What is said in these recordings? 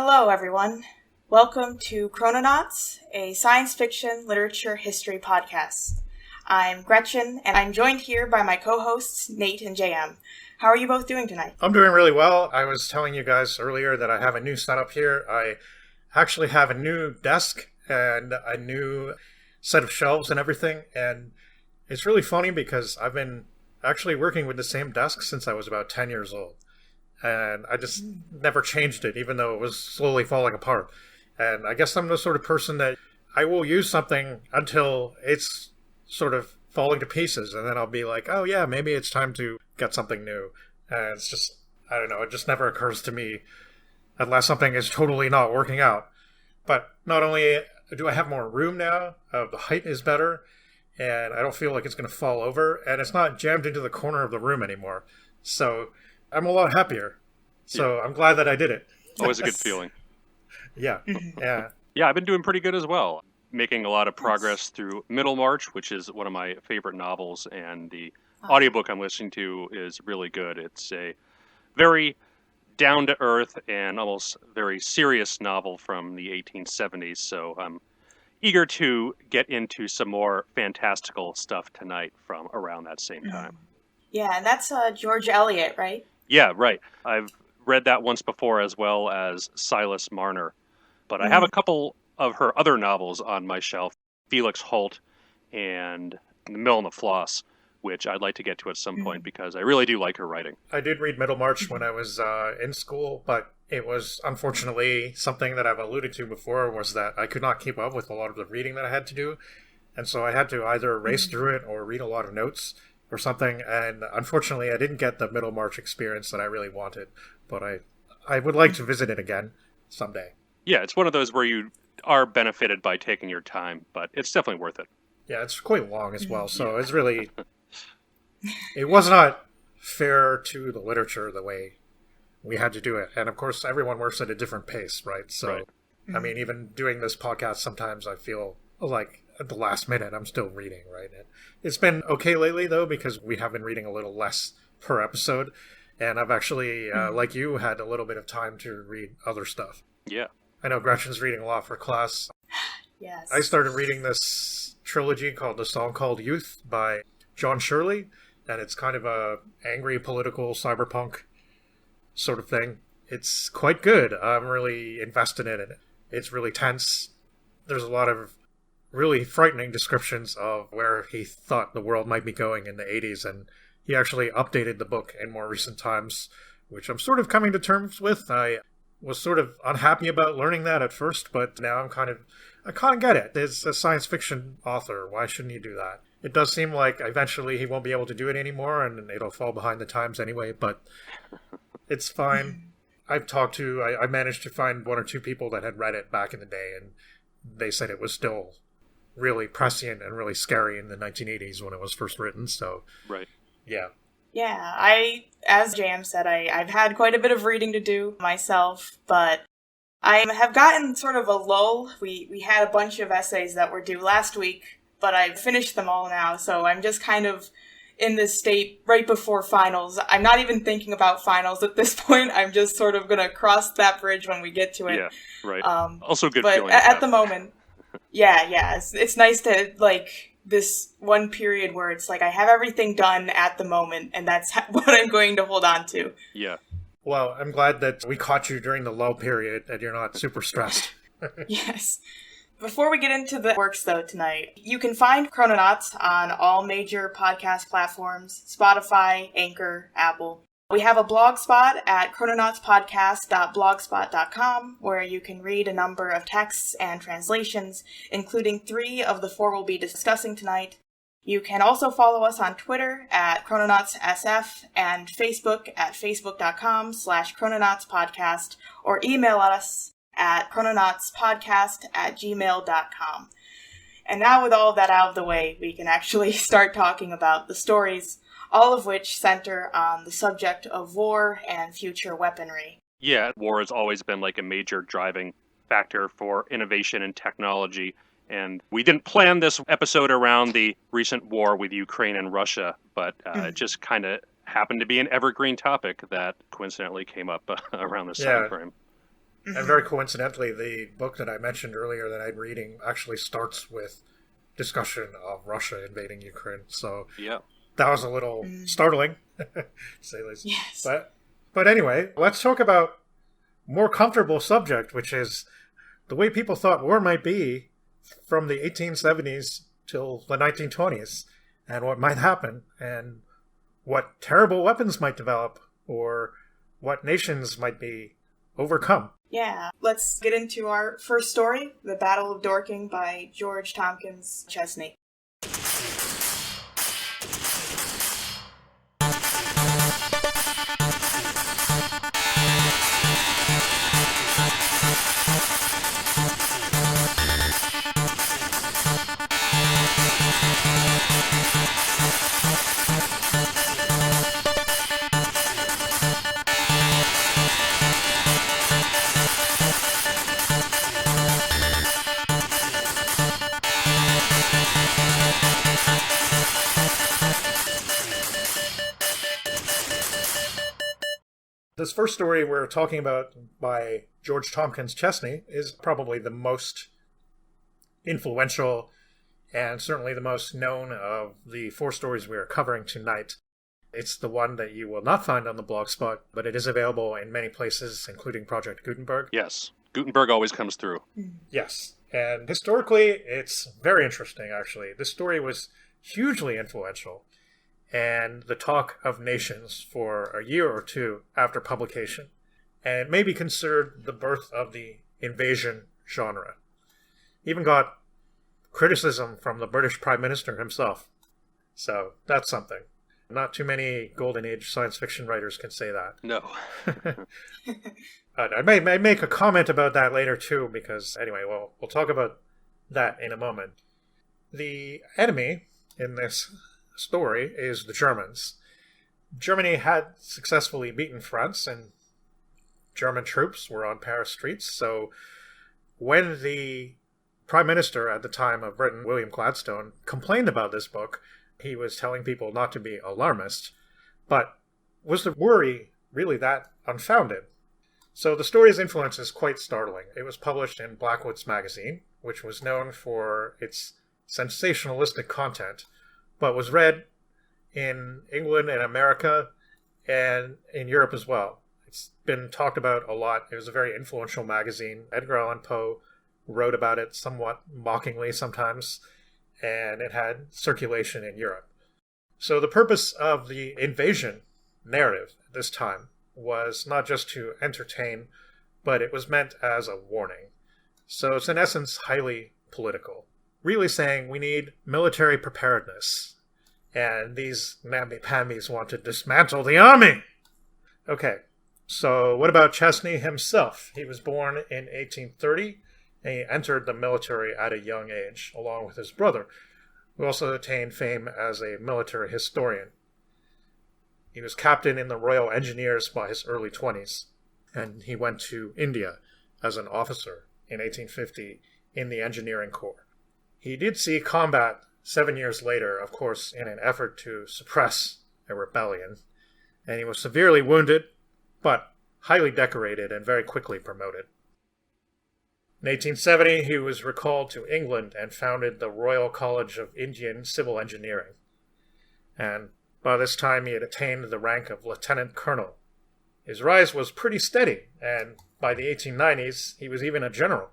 Hello, everyone. Welcome to Chrononauts, a science fiction literature history podcast. I'm Gretchen, and I'm joined here by my co-hosts, Nate and JM. How are you both doing tonight? I'm doing really well. I was telling you guys earlier that I have a new setup here. I actually have a new desk and a new set of shelves and everything, and it's really funny because I've been actually working with the same desk since I was about 10 years old. And I just never changed it, even though it was slowly falling apart. And I guess I'm the sort of person that I will use something until it's sort of falling to pieces. And then I'll be like, oh yeah, maybe it's time to get something new. And it's just, I don't know, it just never occurs to me unless something is totally not working out. But not only do I have more room now, the height is better, and I don't feel like it's going to fall over. And it's not jammed into the corner of the room anymore. So I'm a lot happier. So yeah. I'm glad that I did it. Always a good feeling. Yeah. Yeah. Yeah, I've been doing pretty good as well. Making a lot of progress through Middlemarch, which is one of my favorite novels, and the audiobook I'm listening to is really good. It's a very down-to-earth and almost very serious novel from the 1870s, so I'm eager to get into some more fantastical stuff tonight from around that same time. Yeah, and that's George Eliot, right? Yeah, right. I've read that once before, as well as Silas Marner. But I have a couple of her other novels on my shelf, Felix Holt and The Mill and the Floss, which I'd like to get to at some point because I really do like her writing. I did read Middlemarch when I was in school, but it was unfortunately something that I've alluded to before, was that I could not keep up with a lot of the reading that I had to do. And so I had to either race through it or read a lot of notes or something, and unfortunately I didn't get the Middlemarch experience that I really wanted, but I would like to visit it again someday. Yeah, it's one of those where you are benefited by taking your time, but it's definitely worth it. Yeah, it's quite long as well, so it's really... It was not fair to the literature the way we had to do it, and of course everyone works at a different pace, right? So, right. I mean, even doing this podcast, sometimes I feel like at the last minute I'm still reading, right? It's been okay lately, though, because we have been reading a little less per episode, and I've actually, like you, had a little bit of time to read other stuff. Yeah. I know Gretchen's reading a lot for class. Yes. I started reading this trilogy called The Song Called Youth by John Shirley, and it's kind of a angry political cyberpunk sort of thing. It's quite good. I'm really invested in it. It's really tense. There's a lot of really frightening descriptions of where he thought the world might be going in the 80s, and he actually updated the book in more recent times, which I'm sort of coming to terms with. I was sort of unhappy about learning that at first, but now I kind of get it. There's a science fiction author. Why shouldn't he do that? It does seem like eventually he won't be able to do it anymore, and it'll fall behind the times anyway, but it's fine. I managed to find one or two people that had read it back in the day, and they said it was still really prescient and really scary in the 1980s when it was first written, so... Right. Yeah. Yeah, as JM said, I've had quite a bit of reading to do myself, but I have gotten sort of a lull. We had a bunch of essays that were due last week, but I've finished them all now, so I'm just kind of in this state right before finals. I'm not even thinking about finals at this point. I'm just sort of going to cross that bridge when we get to it. Yeah, right. Also good but feeling. At the moment, yeah, it's nice to, like, this one period where it's like I have everything done at the moment, and that's what I'm going to hold on to. Yeah. Well, I'm glad that we caught you during the lull period and you're not super stressed. Yes. Before we get into the works, though, tonight, you can find Chrononauts on all major podcast platforms, Spotify, Anchor, Apple. We have a blog spot at chrononautspodcast.blogspot.com, where you can read a number of texts and translations, including 3 of the 4 we'll be discussing tonight. You can also follow us on Twitter at ChrononautsSF and Facebook at facebook.com/chrononautspodcast, or email us at chrononautspodcast@gmail.com. And now with all that out of the way, we can actually start talking about the stories, all of which center on the subject of war and future weaponry. Yeah, war has always been like a major driving factor for innovation and technology. And we didn't plan this episode around the recent war with Ukraine and Russia, but it just kind of happened to be an evergreen topic that coincidentally came up around this time frame. And very coincidentally, the book that I mentioned earlier that I'm reading actually starts with discussion of Russia invading Ukraine. So that was a little startling, to say the least. Yes. But anyway, let's talk about more comfortable subject, which is the way people thought war might be from the 1870s till the 1920s, and what might happen, and what terrible weapons might develop, or what nations might be overcome. Yeah, let's get into our first story, The Battle of Dorking by George Tomkyns Chesney. This first story we're talking about by George Tomkyns Chesney is probably the most influential and certainly the most known of the 4 stories we are covering tonight. It's the one that you will not find on the Blogspot, but it is available in many places, including Project Gutenberg. Yes, Gutenberg always comes through. Yes, and historically, it's very interesting, actually. This story was hugely influential and the talk of nations for a year or two after publication, and it may be considered the birth of the invasion genre. Even got criticism from the British Prime Minister himself. So that's something. Not too many Golden Age science fiction writers can say that. No. But I may make a comment about that later too, because anyway, we'll talk about that in a moment. The enemy in this story is the Germans. Germany had successfully beaten France, and German troops were on Paris streets. So when the Prime Minister at the time of Britain, William Gladstone, complained about this book, he was telling people not to be alarmist. But was the worry really that unfounded? So the story's influence is quite startling. It was published in Blackwood's magazine, which was known for its sensationalistic content, but was read in England and America and in Europe as well. It's been talked about a lot. It was a very influential magazine. Edgar Allan Poe wrote about it somewhat mockingly sometimes, and it had circulation in Europe. So the purpose of the invasion narrative at this time was not just to entertain, but it was meant as a warning. So it's in essence highly political, really saying we need military preparedness, and these namby-pambies want to dismantle the army. Okay, so what about Chesney himself? He was born in 1830, and he entered the military at a young age, along with his brother, who also attained fame as a military historian. He was captain in the Royal Engineers by his early 20s, and he went to India as an officer in 1850 in the Engineering Corps. He did see combat 7 years later, of course, in an effort to suppress a rebellion, and he was severely wounded, but highly decorated and very quickly promoted. In 1870, he was recalled to England and founded the Royal College of Indian Civil Engineering. And by this time, he had attained the rank of lieutenant colonel. His rise was pretty steady, and by the 1890s, he was even a general.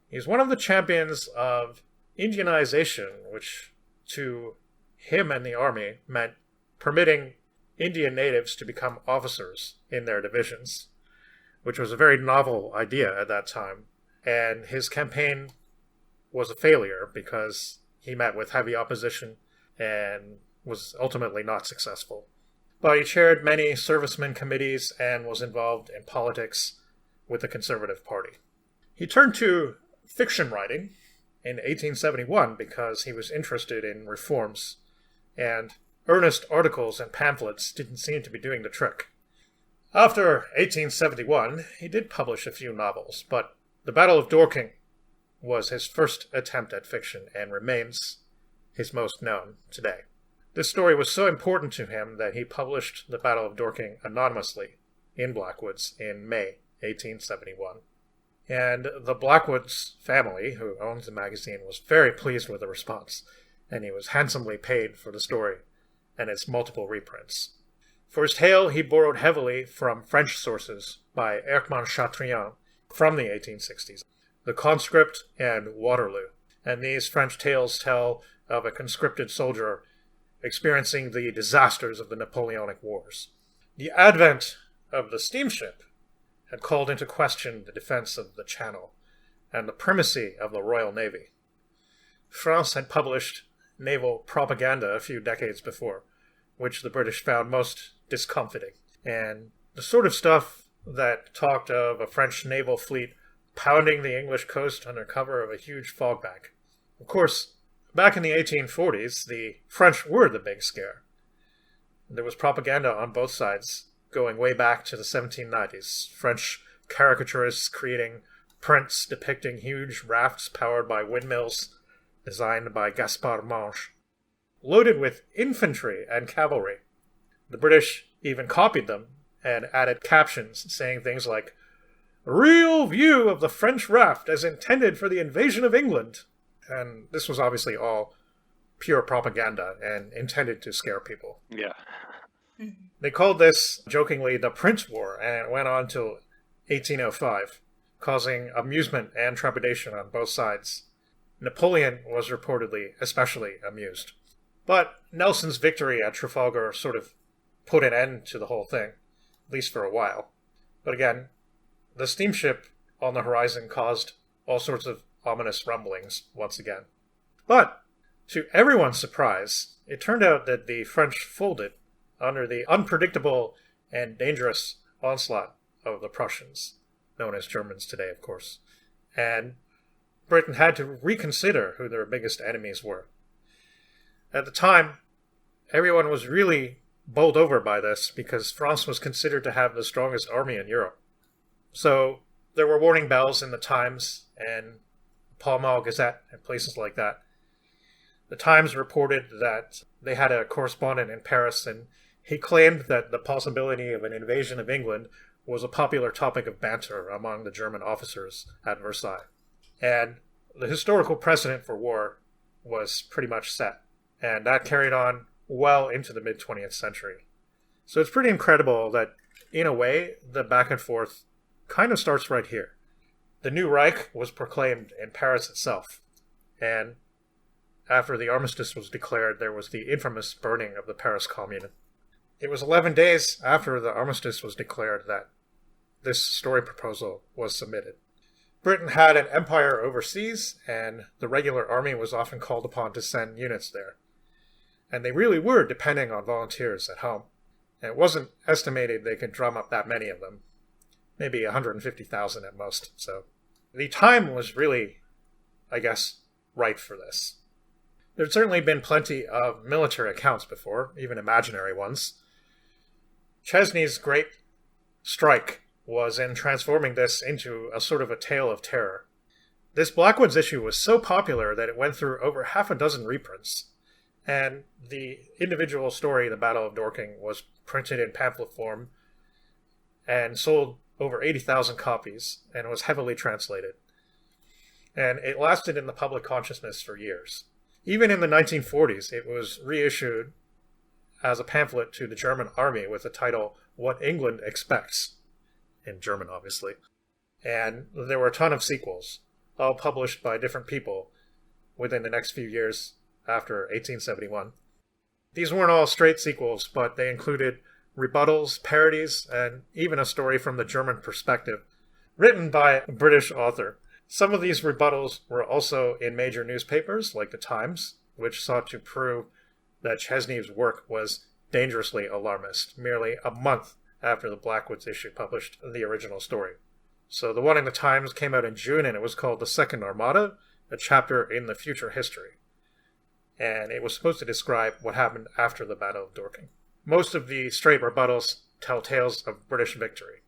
He's one of the champions of Indianization, which to him and the army meant permitting Indian natives to become officers in their divisions, which was a very novel idea at that time. And his campaign was a failure because he met with heavy opposition and was ultimately not successful. But he chaired many servicemen committees and was involved in politics with the Conservative Party. He turned to fiction writing in 1871 because he was interested in reforms, and earnest articles and pamphlets didn't seem to be doing the trick. After 1871, he did publish a few novels, but The Battle of Dorking was his first attempt at fiction and remains his most known today. This story was so important to him that he published The Battle of Dorking anonymously in Blackwood's in May 1871. And the Blackwoods family, who owns the magazine, was very pleased with the response, and he was handsomely paid for the story and its multiple reprints. For his tale, he borrowed heavily from French sources by Erckmann Chatrian from the 1860s, The Conscript and Waterloo. And these French tales tell of a conscripted soldier experiencing the disasters of the Napoleonic Wars. The advent of the steamship had called into question the defense of the Channel and the primacy of the Royal Navy. France had published naval propaganda a few decades before, which the British found most discomfiting, and the sort of stuff that talked of a French naval fleet pounding the English coast under cover of a huge fog bank. Of course, back in the 1840s, the French were the big scare. There was propaganda on both sides, going way back to the 1790s. French caricaturists creating prints depicting huge rafts powered by windmills, designed by Gaspard Monge, loaded with infantry and cavalry. The British even copied them and added captions saying things like, "A real view of the French raft as intended for the invasion of England." And this was obviously all pure propaganda and intended to scare people. Yeah. They called this, jokingly, the Prince War, and it went on till 1805, causing amusement and trepidation on both sides. Napoleon was reportedly especially amused. But Nelson's victory at Trafalgar sort of put an end to the whole thing, at least for a while. But again, the steamship on the horizon caused all sorts of ominous rumblings once again. But, to everyone's surprise, it turned out that the French folded under the unpredictable and dangerous onslaught of the Prussians, known as Germans today, of course. And Britain had to reconsider who their biggest enemies were. At the time, everyone was really bowled over by this because France was considered to have the strongest army in Europe. So there were warning bells in the Times and Pall Mall Gazette and places like that. The Times reported that they had a correspondent in Paris, and he claimed that the possibility of an invasion of England was a popular topic of banter among the German officers at Versailles. And the historical precedent for war was pretty much set, and that carried on well into the mid-20th century. So it's pretty incredible that, in a way, the back and forth kind of starts right here. The new Reich was proclaimed in Paris itself, and after the armistice was declared, there was the infamous burning of the Paris Commune. It was 11 days after the armistice was declared that this story proposal was submitted. Britain had an empire overseas, and the regular army was often called upon to send units there. And they really were depending on volunteers at home. And it wasn't estimated they could drum up that many of them. Maybe 150,000 at most. So the time was really, I guess, right for this. There'd certainly been plenty of military accounts before, even imaginary ones. Chesney's great strike was in transforming this into a sort of a tale of terror. This Blackwoods issue was so popular that it went through over half a dozen reprints, and the individual story, the Battle of Dorking, was printed in pamphlet form and sold over 80,000 copies and was heavily translated. And it lasted in the public consciousness for years. Even in the 1940s, it was reissued as a pamphlet to the German army with the title, What England Expects, in German, obviously. And there were a ton of sequels, all published by different people within the next few years after 1871. These weren't all straight sequels, but they included rebuttals, parodies, and even a story from the German perspective, written by a British author. Some of these rebuttals were also in major newspapers, like the Times, which sought to prove that Chesney's work was dangerously alarmist, merely a month after the Blackwoods issue published the original story. So the one in the Times came out in June, and it was called The Second Armada, a chapter in the future history. And it was supposed to describe what happened after the Battle of Dorking. Most of the straight rebuttals tell tales of British victory.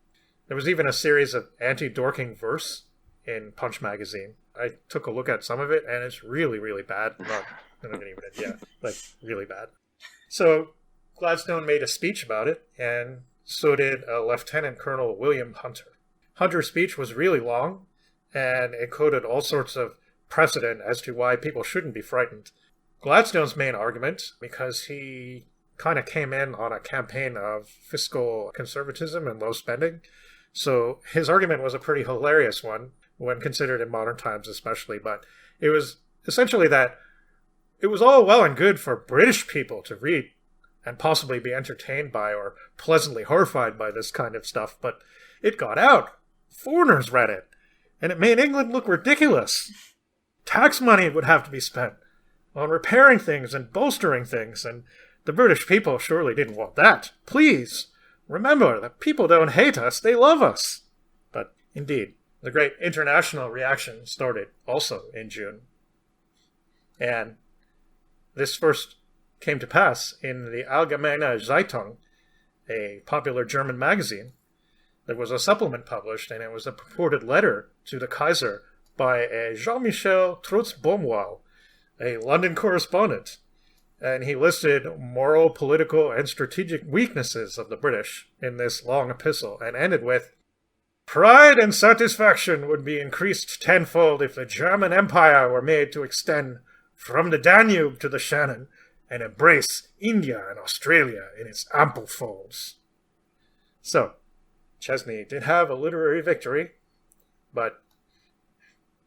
There was even a series of anti-Dorking verse in Punch magazine. I took a look at some of it, and it's really, really bad. Really bad. So Gladstone made a speech about it, and so did Lieutenant Colonel William Hunter. Hunter's speech was really long, and it quoted all sorts of precedent as to why people shouldn't be frightened. Gladstone's main argument, because he kind of came in on a campaign of fiscal conservatism and low spending, so his argument was a pretty hilarious one when considered in modern times especially, but it was essentially that it was all well and good for British people to read and possibly be entertained by or pleasantly horrified by this kind of stuff, but it got out. Foreigners read it, and it made England look ridiculous. Tax money would have to be spent on repairing things and bolstering things, and the British people surely didn't want that. Please, remember that people don't hate us, they love us. But indeed, the great international reaction started also in June. And this first came to pass in the Allgemeine Zeitung, a popular German magazine. There was a supplement published, and it was a purported letter to the Kaiser by a Jean-Michel Trotz-Beaumois, a London correspondent, and he listed moral, political, and strategic weaknesses of the British in this long epistle, and ended with, "Pride and satisfaction would be increased tenfold if the German Empire were made to extend from the Danube to the Shannon and embrace India and Australia in its ample folds." So, Chesney did have a literary victory, but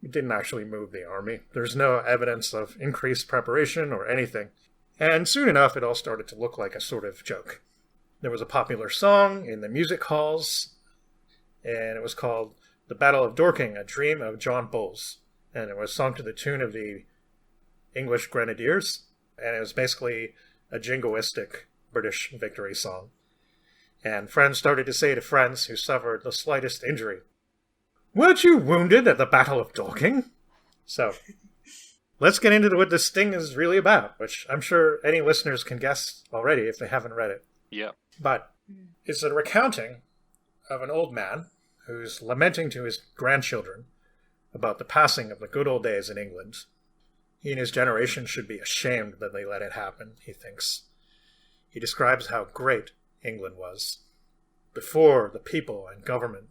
it didn't actually move the army. There's no evidence of increased preparation or anything. And soon enough, it all started to look like a sort of joke. There was a popular song in the music halls, and it was called The Battle of Dorking, A Dream of John Bull's. And it was sung to the tune of the English Grenadiers, and it was basically a jingoistic British victory song. And friends started to say to friends who suffered the slightest injury, "Weren't you wounded at the Battle of Dorking?" So, let's get into what this thing is really about, which I'm sure any listeners can guess already if they haven't read it. Yeah. But it's a recounting of an old man who's lamenting to his grandchildren about the passing of the good old days in England. He and his generation should be ashamed that they let it happen, he thinks. He describes how great England was. Before the people and government,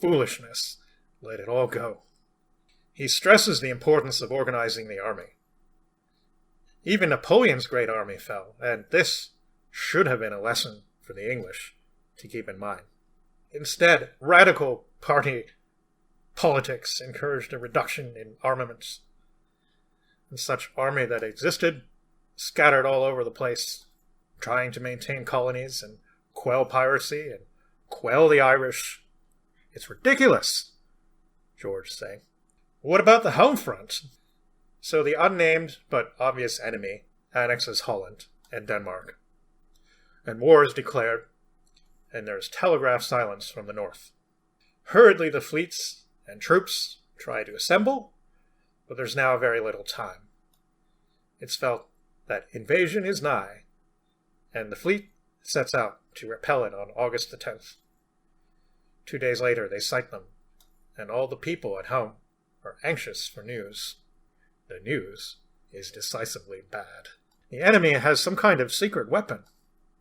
foolishness, let it all go. He stresses the importance of organizing the army. Even Napoleon's great army fell, and this should have been a lesson for the English to keep in mind. Instead, radical party politics encouraged a reduction in armaments. And such army that existed, scattered all over the place, trying to maintain colonies and quell piracy and quell the Irish. It's ridiculous, George saying. What about the home front? So the unnamed but obvious enemy annexes Holland and Denmark. And war is declared, and there's telegraph silence from the north. Hurriedly the fleets and troops try to assemble, but there's now very little time. It's felt that invasion is nigh, and the fleet sets out to repel it on August the 10th. 2 days later they sight them, and all the people at home are anxious for news. The news is decisively bad. The enemy has some kind of secret weapon.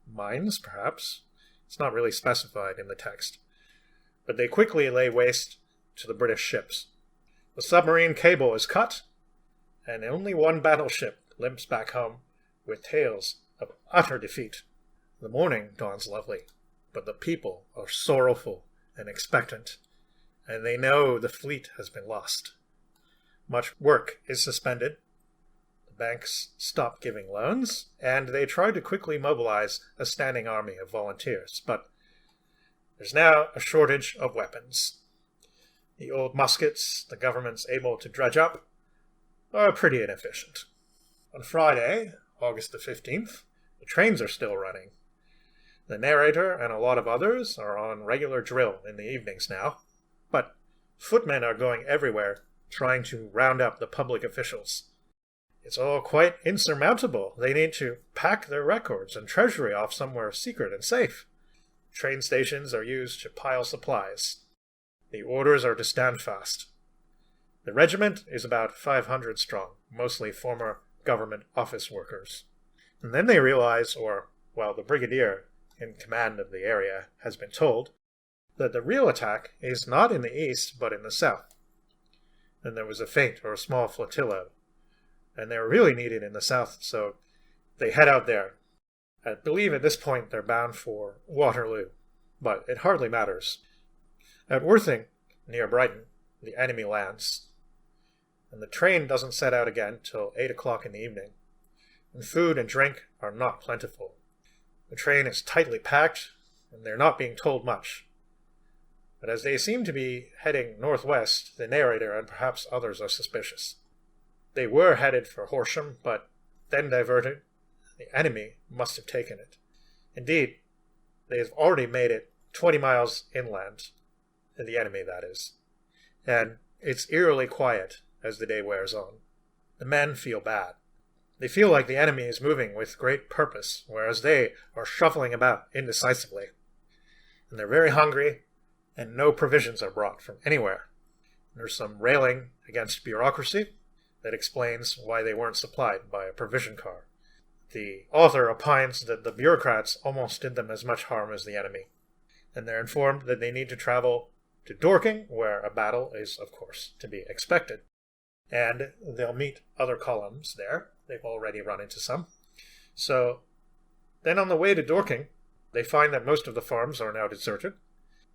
Mines, perhaps. It's not really specified in the text. But they quickly lay waste to the British ships. The submarine cable is cut, and only one battleship limps back home with tales of utter defeat. The morning dawns lovely, but the people are sorrowful and expectant, and they know the fleet has been lost. Much work is suspended. The banks stop giving loans, and they try to quickly mobilize a standing army of volunteers, but there's now a shortage of weapons. The old muskets the government's able to dredge up are pretty inefficient. On Friday, August the 15th, the trains are still running. The narrator and a lot of others are on regular drill in the evenings now, but footmen are going everywhere trying to round up the public officials. It's all quite insurmountable. They need to pack their records and treasury off somewhere secret and safe. Train stations are used to pile supplies. The orders are to stand fast. The regiment is about 500 strong, mostly former government office workers. And then they realize, the brigadier in command of the area has been told, that the real attack is not in the east, but in the south. and there was a feint or a small flotilla, and they were really needed in the south, so they head out there. I believe at this point they're bound for Waterloo, but it hardly matters. At Worthing, near Brighton, the enemy lands, and the train doesn't set out again till 8 o'clock in the evening, and food and drink are not plentiful. The train is tightly packed, and they're not being told much. But as they seem to be heading northwest, the narrator and perhaps others are suspicious. They were headed for Horsham, but then diverted. The enemy must have taken it. Indeed, they have already made it 20 miles inland, the enemy, that is. And it's eerily quiet as the day wears on. The men feel bad. They feel like the enemy is moving with great purpose, whereas they are shuffling about indecisively. And they're very hungry, and no provisions are brought from anywhere. There's some railing against bureaucracy that explains why they weren't supplied by a provision car. The author opines that the bureaucrats almost did them as much harm as the enemy, and they're informed that they need to travel to Dorking, where a battle is, of course, to be expected. And they'll meet other columns there. They've already run into some. So then on the way to Dorking, they find that most of the farms are now deserted.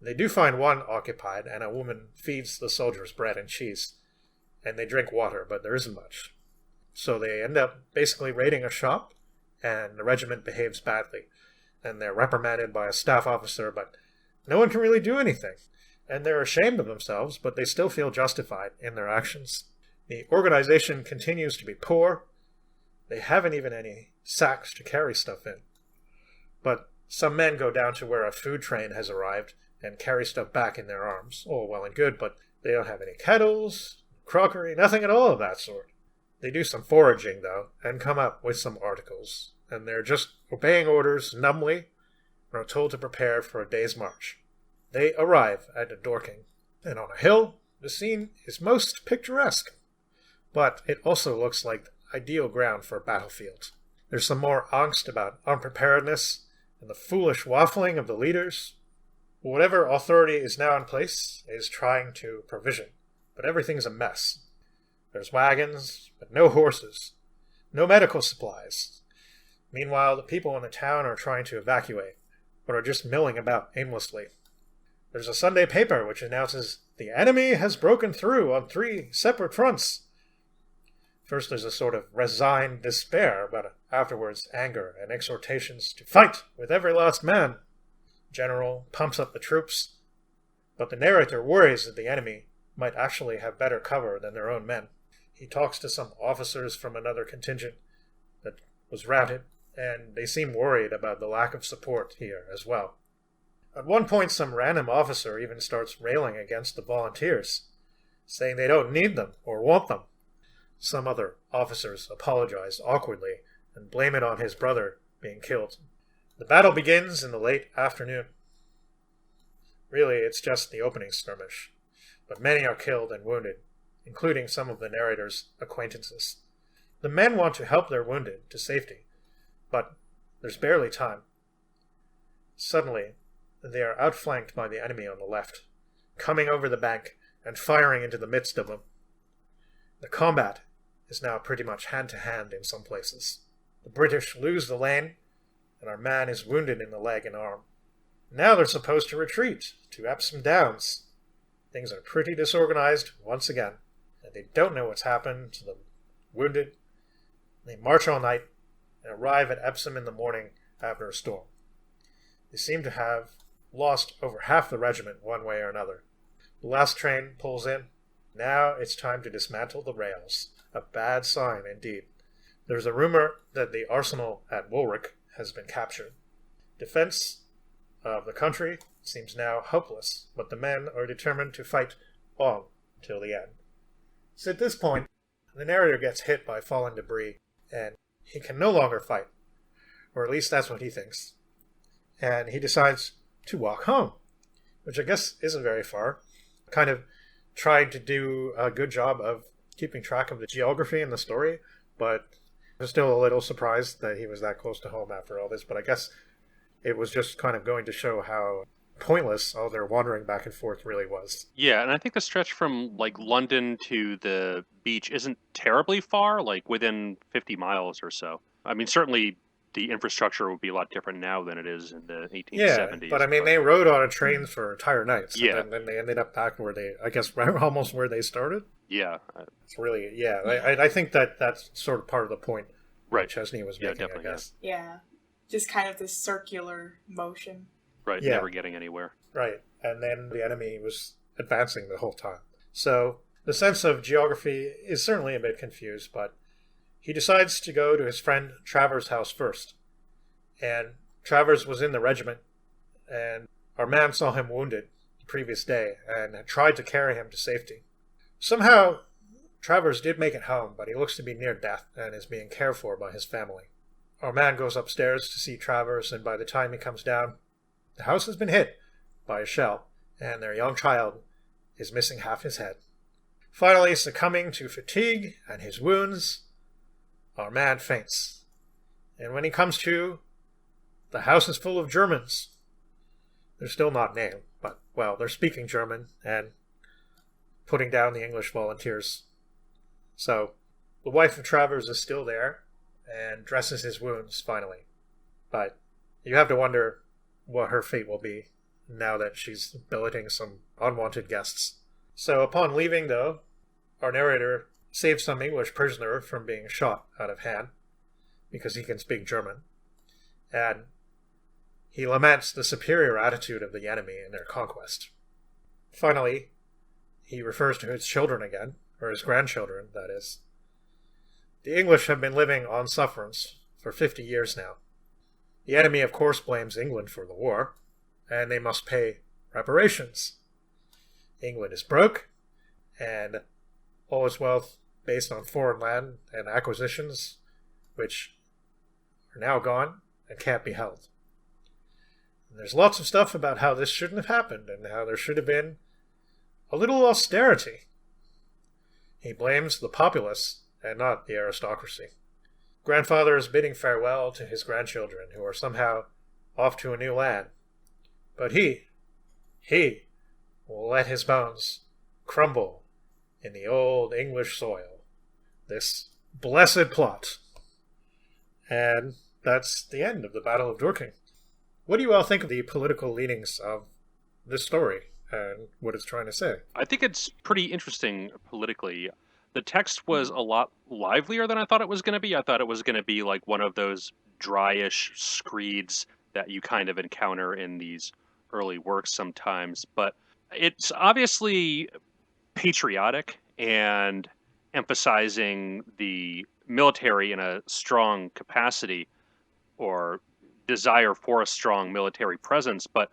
They do find one occupied, and a woman feeds the soldiers bread and cheese. And they drink water, but there isn't much. So they end up basically raiding a shop, and the regiment behaves badly. And they're reprimanded by a staff officer, but no one can really do anything. And they're ashamed of themselves, but they still feel justified in their actions. The organization continues to be poor. They haven't even any sacks to carry stuff in. But some men go down to where a food train has arrived and carry stuff back in their arms. All well and good, but they don't have any kettles, crockery, nothing at all of that sort. They do some foraging, though, and come up with some articles. And they're just obeying orders numbly and are told to prepare for a day's march. They arrive at Dorking, and on a hill, the scene is most picturesque. But it also looks like ideal ground for a battlefield. There's some more angst about unpreparedness and the foolish waffling of the leaders. Whatever authority is now in place is trying to provision, but everything's a mess. There's wagons, but no horses, no medical supplies. Meanwhile, the people in the town are trying to evacuate, but are just milling about aimlessly. There's a Sunday paper which announces the enemy has broken through on 3 separate fronts. First there's a sort of resigned despair, but afterwards anger and exhortations to fight with every last man. General pumps up the troops, but the narrator worries that the enemy might actually have better cover than their own men. He talks to some officers from another contingent that was routed, and they seem worried about the lack of support here as well. At one point, some random officer even starts railing against the volunteers, saying they don't need them or want them. Some other officers apologize awkwardly and blame it on his brother being killed. The battle begins in the late afternoon. Really, it's just the opening skirmish, but many are killed and wounded, including some of the narrator's acquaintances. The men want to help their wounded to safety, but there's barely time. Suddenly, they are outflanked by the enemy on the left, coming over the bank and firing into the midst of them. The combat is now pretty much hand-to-hand in some places. The British lose the lane, and our man is wounded in the leg and arm. Now they're supposed to retreat to Epsom Downs. Things are pretty disorganized once again, and they don't know what's happened to the wounded. They march all night and arrive at Epsom in the morning after a storm. They seem to have lost over half the regiment one way or another. The last train pulls in. Now it's time to dismantle the rails. A bad sign indeed. There's a rumor that the arsenal at Woolwich has been captured. Defense of the country seems now hopeless, but the men are determined to fight on till the end. So at this point, the narrator gets hit by falling debris, and he can no longer fight. Or at least that's what he thinks. And he decides to walk home, which I guess isn't very far. Kind of tried to do a good job of keeping track of the geography in the story, but I was still a little surprised that he was that close to home after all this. But I guess it was just kind of going to show how pointless all their wandering back and forth really was. Yeah, and I think the stretch from like London to the beach isn't terribly far, like within 50 miles or so. I mean, certainly the infrastructure would be a lot different now than it is in the 1870s. Yeah, but I mean, they rode on a train for entire nights. Yeah. And then they ended up back where they, I guess, almost where they started. Yeah. It's really, I think that's sort of part of the point Right. Chesney was Yeah, making, definitely, I guess. Yeah. Just kind of this circular motion. Right, Yeah. never getting anywhere. Right, and then the enemy was advancing the whole time. So the sense of geography is certainly a bit confused, but he decides to go to his friend Travers' house first. And Travers was in the regiment, and our man saw him wounded the previous day and had tried to carry him to safety. Somehow, Travers did make it home, but he looks to be near death and is being cared for by his family. Our man goes upstairs to see Travers, and by the time he comes down, the house has been hit by a shell, and their young child is missing half his head. Finally, succumbing to fatigue and his wounds, our man faints. And when he comes to, the house is full of Germans. They're still not named, but, well, they're speaking German and putting down the English volunteers. So, the wife of Travers is still there and dresses his wounds, finally. But you have to wonder what her fate will be now that she's billeting some unwanted guests. So upon leaving, though, our narrator saves some English prisoner from being shot out of hand, because he can speak German, and he laments the superior attitude of the enemy in their conquest. Finally, he refers to his children again, or his grandchildren, that is. The English have been living on sufferance for 50 years now. The enemy, of course, blames England for the war, and they must pay reparations. England is broke, and all its wealth based on foreign land and acquisitions, which are now gone and can't be held. And there's lots of stuff about how this shouldn't have happened, and how there should have been a little austerity. He blames the populace, and not the aristocracy. Grandfather is bidding farewell to his grandchildren, who are somehow off to a new land. But he will let his bones crumble in the old English soil. This blessed plot. And that's the end of the Battle of Dorking. What do you all think of the political leanings of this story and what it's trying to say? I think it's pretty interesting politically. The text was a lot livelier than I thought it was going to be. I thought it was going to be like one of those dryish screeds that you kind of encounter in these early works sometimes. But it's obviously patriotic and emphasizing the military in a strong capacity or desire for a strong military presence. But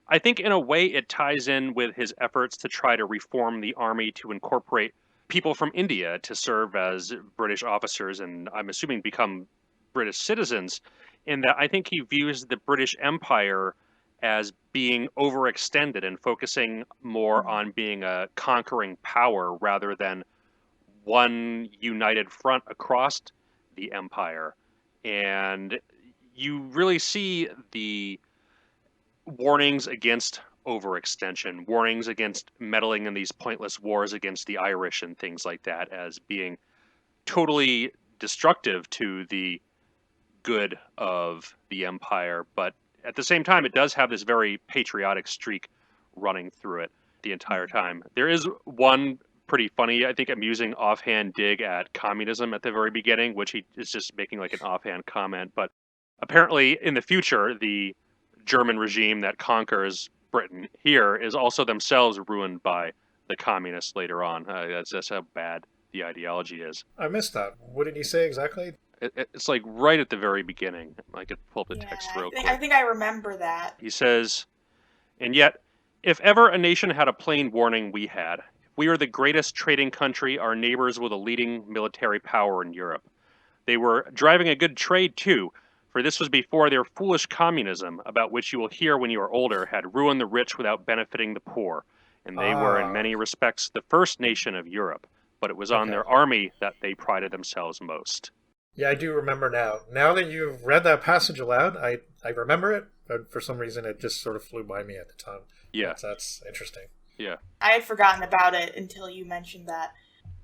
I think in a way it ties in with his efforts to try to reform the army to incorporate people from India to serve as British officers and I'm assuming become British citizens, in that I think he views the British Empire as being overextended and focusing more on being a conquering power rather than one united front across the empire. And you really see the warnings against overextension, warnings against meddling in these pointless wars against the Irish and things like that as being totally destructive to the good of the empire. But at the same time, it does have this very patriotic streak running through it the entire time. There is one pretty funny, I think amusing offhand dig at communism at the very beginning, which he is just making like an offhand comment. But apparently in the future, the German regime that conquers Britain here is also themselves ruined by the communists later on. That's how bad the ideology is. I missed that. What did he say exactly? It's like right at the very beginning. I could pull up the text real quick. I think I remember that. He says, and yet, if ever a nation had a plain warning, we had. We were the greatest trading country. Our neighbors were the leading military power in Europe. They were driving a good trade, too, for this was before their foolish communism, about which you will hear when you are older, had ruined the rich without benefiting the poor. And they were, in many respects, the first nation of Europe. But it was on their army that they prided themselves most. Yeah, I do remember now. Now that you've read that passage aloud, I remember it, But for some reason, it just sort of flew by me at the time. Yeah. That's interesting. Yeah. I had forgotten about it until you mentioned that.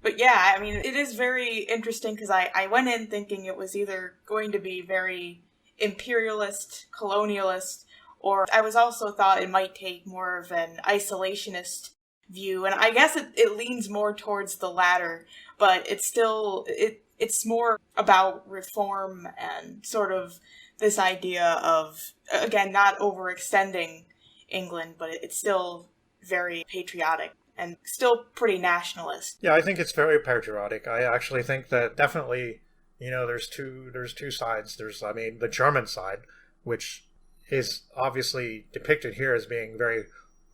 But yeah, I mean, it is very interesting because I went in thinking it was either going to be very imperialist, colonialist, or I was also thought it might take more of an isolationist view. And I guess it leans more towards the latter, but it's still, it's more about reform and sort of this idea of, again, not overextending England, but it's still very patriotic and still pretty nationalist. Yeah, I think it's very patriotic. I actually think that definitely, there's two sides. There's, I mean, the German side, which is obviously depicted here as being very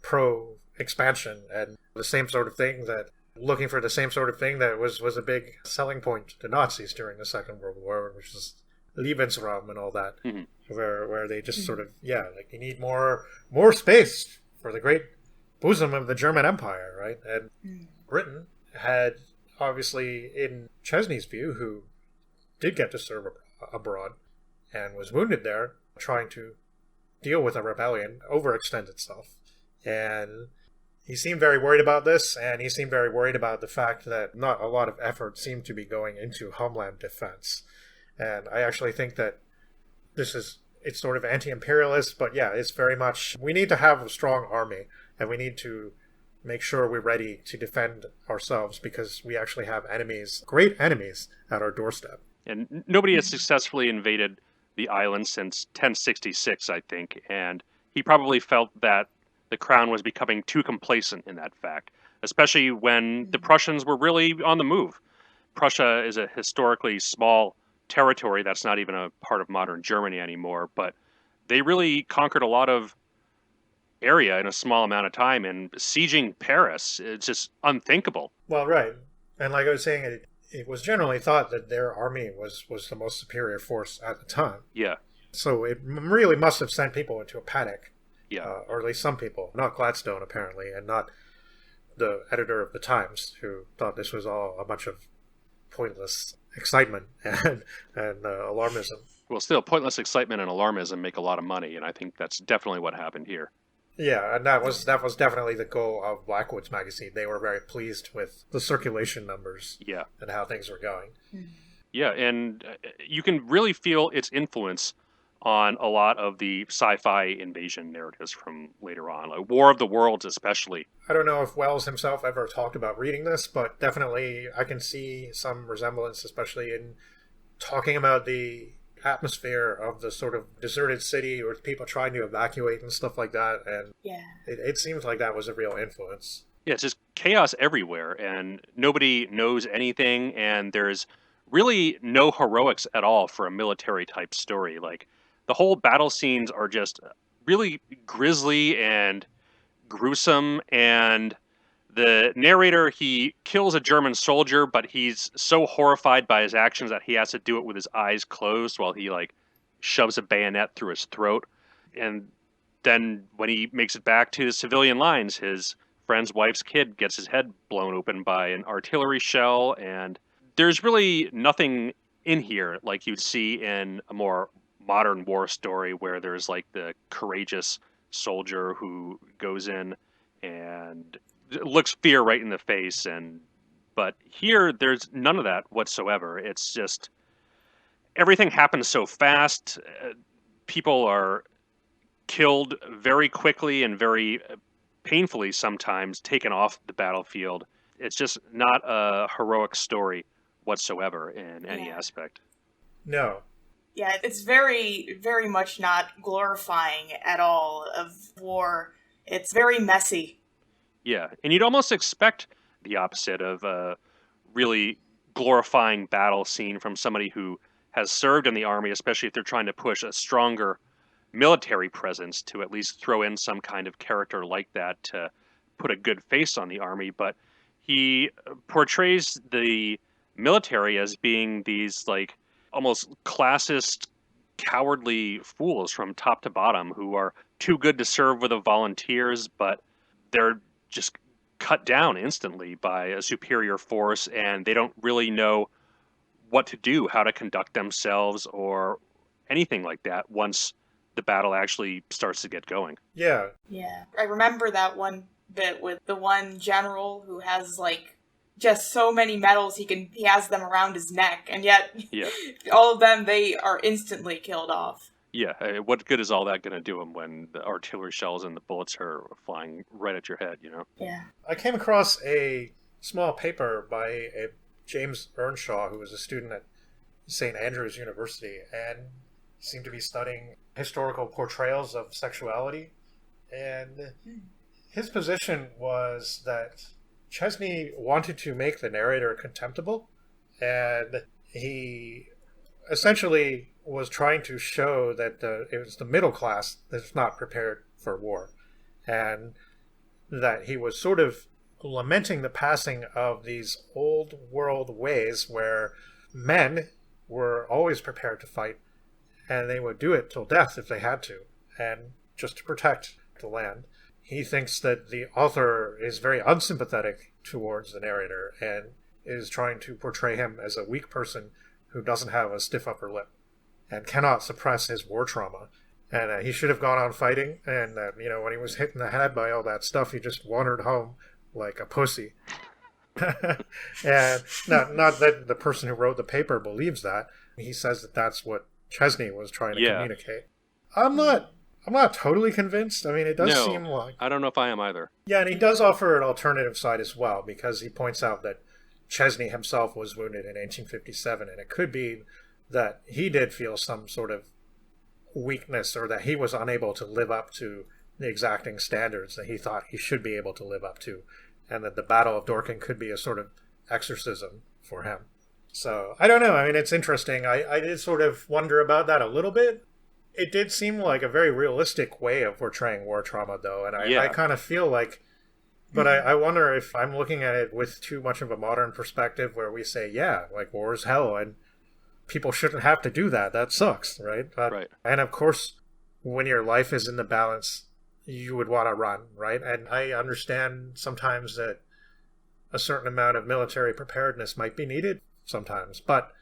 pro-expansion and the same sort of thing that, looking for the same sort of thing that was a big selling point to Nazis during the Second World War, which is Lebensraum and all that, where they just sort of, like you need more space for the great bosom of the German Empire, right? And Britain had, obviously, in Chesney's view, who did get to serve abroad and was wounded there, trying to deal with a rebellion, overextend itself. And he seemed very worried about this, and he seemed very worried about the fact that not a lot of effort seemed to be going into homeland defense. And I actually think that it's sort of anti-imperialist, but yeah, it's very much, we need to have a strong army, and we need to make sure we're ready to defend ourselves because we actually have enemies, great enemies, at our doorstep. And nobody has successfully invaded the island since 1066, I think, and he probably felt that the crown was becoming too complacent in that fact, especially when the Prussians were really on the move. Prussia is a historically small territory that's not even a part of modern Germany anymore, but they really conquered a lot of area in a small amount of time, and sieging Paris, it's just unthinkable. Well, right. And like I was saying, it was generally thought that their army was the most superior force at the time. Yeah. So it really must have sent people into a panic. Yeah. Or at least some people. Not Gladstone, apparently, and not the editor of the Times, who thought this was all a bunch of pointless excitement and alarmism. Well, still, pointless excitement and alarmism make a lot of money, and I think that's definitely what happened here. Yeah, and that was definitely the goal of Blackwood's magazine. They were very pleased with the circulation numbers, and how things were going. Yeah, and you can really feel its influence on a lot of the sci-fi invasion narratives from later on, like War of the Worlds especially. I don't know if Wells himself ever talked about reading this, but definitely I can see some resemblance, especially in talking about the atmosphere of the sort of deserted city or people trying to evacuate and stuff like that, and it seems like that was a real influence. Yeah, it's just chaos everywhere, and nobody knows anything, and there's really no heroics at all for a military type story. Like, the whole battle scenes are just really grisly and gruesome, and the narrator, he kills a German soldier, but he's so horrified by his actions that he has to do it with his eyes closed while he, like, shoves a bayonet through his throat. And then when he makes it back to the civilian lines, his friend's wife's kid gets his head blown open by an artillery shell, and there's really nothing in here like you'd see in a more modern war story where there's, like, the courageous soldier who goes in and looks fear right in the face, but here there's none of that whatsoever. It's just everything happens so fast. People are killed very quickly and very painfully, sometimes taken off the battlefield. It's just not a heroic story whatsoever in any aspect. No. Yeah, it's very, very much not glorifying at all of war. It's very messy. Yeah, and you'd almost expect the opposite of a really glorifying battle scene from somebody who has served in the army, especially if they're trying to push a stronger military presence to at least throw in some kind of character like that to put a good face on the army. But he portrays the military as being these, like, almost classist, cowardly fools from top to bottom who are too good to serve with the volunteers, but they're just cut down instantly by a superior force, and they don't really know what to do, how to conduct themselves, or anything like that once the battle actually starts to get going. Yeah. Yeah. I remember that one bit with the one general who has, like, just so many medals he has them around his neck, and yet all of them, they are instantly killed off. Yeah, what good is all that going to do him when the artillery shells and the bullets are flying right at your head, you know? Yeah. I came across a small paper by a James Earnshaw, who was a student at St. Andrews University, and seemed to be studying historical portrayals of sexuality. And his position was that Chesney wanted to make the narrator contemptible, and he essentially was trying to show that it was the middle class that's not prepared for war, and that he was sort of lamenting the passing of these old world ways where men were always prepared to fight, and they would do it till death if they had to, and just to protect the land. He thinks that the author is very unsympathetic towards the narrator and is trying to portray him as a weak person who doesn't have a stiff upper lip and cannot suppress his war trauma. And he should have gone on fighting, and when he was hit in the head by all that stuff, he just wandered home like a pussy. And not that the person who wrote the paper believes that. He says that that's what Chesney was trying to communicate. I'm not totally convinced. I mean, it does seem like... I don't know if I am either. Yeah, and he does offer an alternative side as well, because he points out that Chesney himself was wounded in 1857, and it could be that he did feel some sort of weakness, or that he was unable to live up to the exacting standards that he thought he should be able to live up to, and that the Battle of Dorking could be a sort of exorcism for him. So, I don't know. I mean, it's interesting. I did sort of wonder about that a little bit. It did seem like a very realistic way of portraying war trauma, though, and I kind of feel like... But I wonder if I'm looking at it with too much of a modern perspective where we say, like, war is hell, and people shouldn't have to do that. That sucks, right? Right. And, of course, when your life is in the balance, you would want to run, right? And I understand sometimes that a certain amount of military preparedness might be needed sometimes, but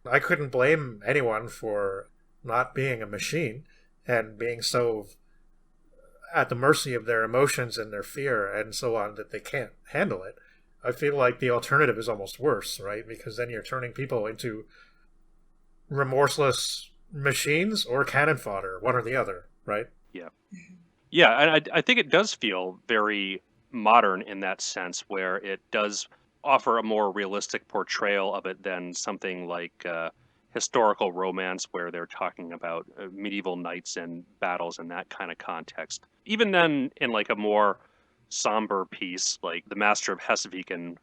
I couldn't blame anyone for not being a machine and being so at the mercy of their emotions and their fear and so on that they can't handle it. I feel like the alternative is almost worse, right? Because then you're turning people into remorseless machines or cannon fodder, one or the other, right? Yeah. Yeah, and I think it does feel very modern in that sense, where it does offer a more realistic portrayal of it than something like historical romance, where they're talking about medieval knights and battles in that kind of context. Even then, in like a more somber piece like The Master of Hesseviken,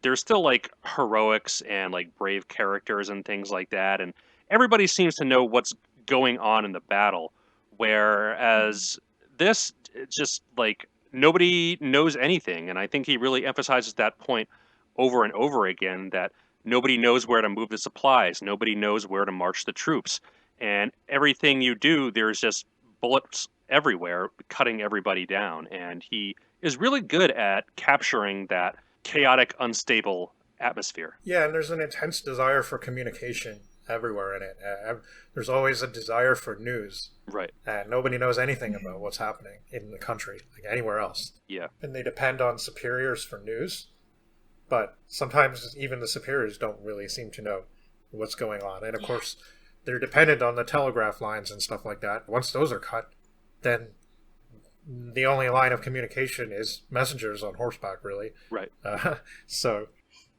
there's still like heroics and like brave characters and things like that, and everybody seems to know what's going on in the battle, whereas this, it's just like nobody knows anything. And I think he really emphasizes that point over and over again, that nobody knows where to move the supplies, nobody knows where to march the troops, and everything you do, there's just bullets everywhere cutting everybody down. And he is really good at capturing that chaotic, unstable atmosphere. Yeah, and there's an intense desire for communication everywhere in it. There's always a desire for news. Right. And nobody knows anything about what's happening in the country, like anywhere else. Yeah. And they depend on superiors for news. But sometimes even the superiors don't really seem to know what's going on. And of course, they're dependent on the telegraph lines and stuff like that. Once those are cut, then the only line of communication is messengers on horseback, really. Right. So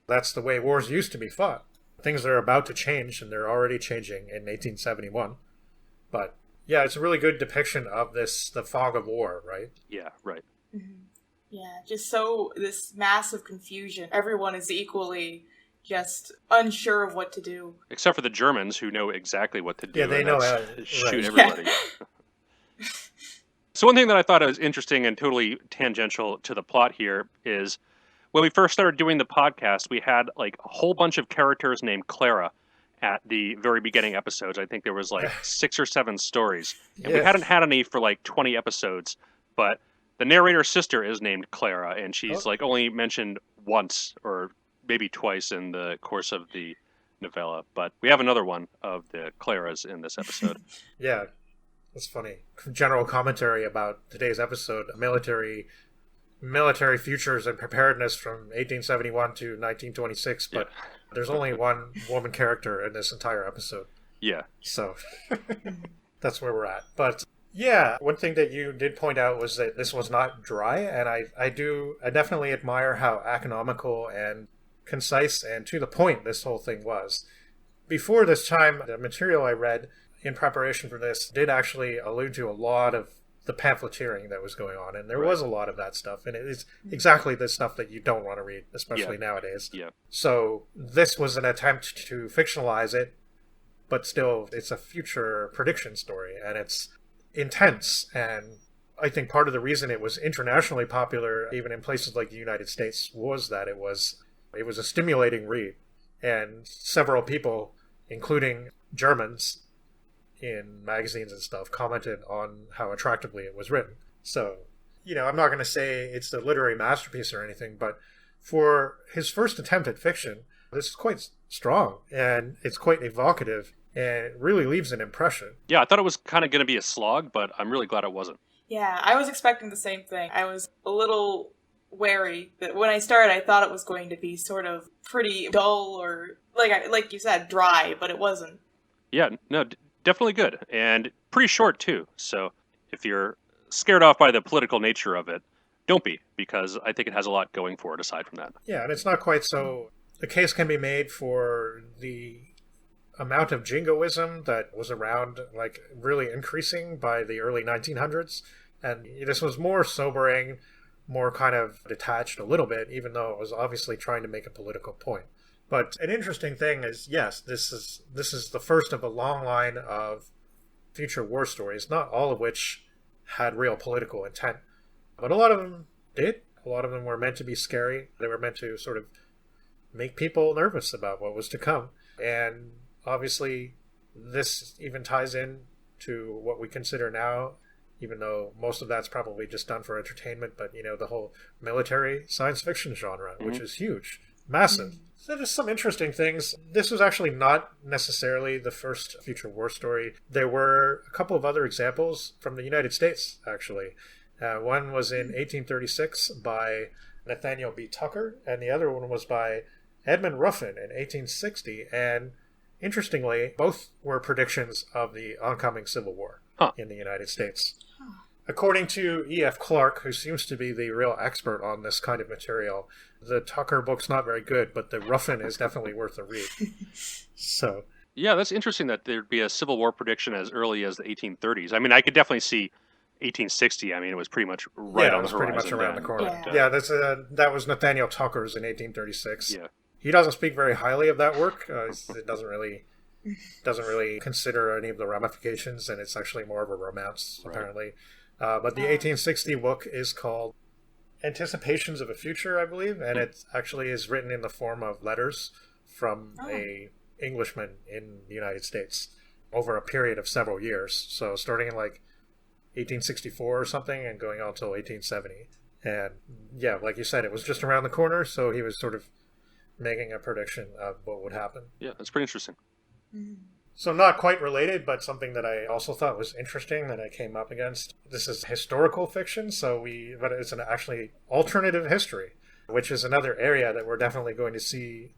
that's the way wars used to be fought. Things are about to change, and they're already changing in 1871. But yeah, it's a really good depiction of the fog of war, right? Yeah, right. Mm-hmm. Yeah, just so this massive confusion. Everyone is equally just unsure of what to do. Except for the Germans, who know exactly what to do. Yeah, they know how to shoot everybody. Yeah. So one thing that I thought was interesting and totally tangential to the plot here is when we first started doing the podcast, we had like a whole bunch of characters named Clara at the very beginning episodes. I think there was like 6 or 7 stories. And we hadn't had any for like 20 episodes, but the narrator's sister is named Clara, and she's like only mentioned once or maybe twice in the course of the novella. But we have another one of the Claras in this episode. Yeah. That's funny. General commentary about today's episode: military futures and preparedness from 1871 to 1926. But there's only one woman character in this entire episode. Yeah. So that's where we're at. But yeah, one thing that you did point out was that this was not dry, and I definitely admire how economical and concise and to the point this whole thing was. Before this time, the material I read in preparation for this did actually allude to a lot of the pamphleteering that was going on, and there was a lot of that stuff, and it is exactly the stuff that you don't want to read, especially nowadays. Yeah. So this was an attempt to fictionalize it, but still it's a future prediction story, and it's intense, and I think part of the reason it was internationally popular, even in places like the United States, was that it was a stimulating read, and several people, including Germans in magazines and stuff, commented on how attractively it was written. So, I'm not going to say it's a literary masterpiece or anything, but for his first attempt at fiction, this is quite strong, and it's quite evocative, and it really leaves an impression. Yeah, I thought it was kind of going to be a slog, but I'm really glad it wasn't. Yeah, I was expecting the same thing. I was a little wary that when I started, I thought it was going to be sort of pretty dull or, like you said, dry, but it wasn't. Yeah, no, definitely good, and pretty short too. So if you're scared off by the political nature of it, don't be, because I think it has a lot going for it aside from that. Yeah, and it's not quite so... The case can be made for the amount of jingoism that was around, really increasing by the early 1900s, and this was more sobering, more kind of detached a little bit, even though it was obviously trying to make a political point. But an interesting thing is, yes, this is the first of a long line of future war stories, not all of which had real political intent, but a lot of them did. A lot of them were meant to be scary. They were meant to sort of make people nervous about what was to come. And obviously, this even ties in to what we consider now, even though most of that's probably just done for entertainment, but, the whole military science fiction genre, which is huge, massive. So there's some interesting things. This was actually not necessarily the first future war story. There were a couple of other examples from the United States, actually. One was in 1836 by Nathaniel B. Tucker, and the other one was by Edmund Ruffin in 1860. And interestingly, both were predictions of the oncoming Civil War in the United States. According to E.F. Clarke, who seems to be the real expert on this kind of material, the Tucker book's not very good, but the Ruffin is definitely worth a read. So, yeah, that's interesting that there'd be a Civil War prediction as early as the 1830s. I mean, I could definitely see 1860. I mean, it was pretty much right on the horizon. Pretty much around the corner. Yeah, that was Nathaniel Tucker's in 1836. Yeah. He doesn't speak very highly of that work. It doesn't really consider any of the ramifications, and it's actually more of a romance, apparently. But the 1860 book is called Anticipations of a Future, I believe, and it actually is written in the form of letters from a Englishman in the United States over a period of several years. So starting in 1864 or something and going on until 1870. And yeah, like you said, it was just around the corner, so he was sort of making a prediction of what would happen. Yeah, that's pretty interesting. So not quite related, but something that I also thought was interesting that I came up against. This is historical fiction, but it's actually alternative history, which is another area that we're definitely going to see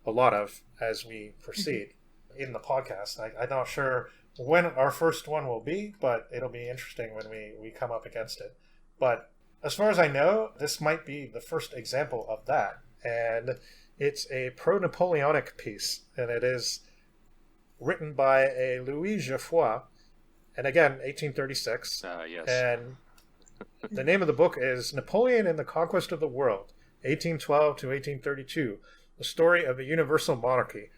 a lot of as we proceed in the podcast. I'm not sure when our first one will be, but it'll be interesting when we come up against it. But as far as I know, this might be the first example of that. And it's a pro-Napoleonic piece, and it is written by a Louis Geoffroy, and again, 1836. Yes. And the name of the book is Napoleon and the Conquest of the World, 1812 to 1832, the story of a universal monarchy.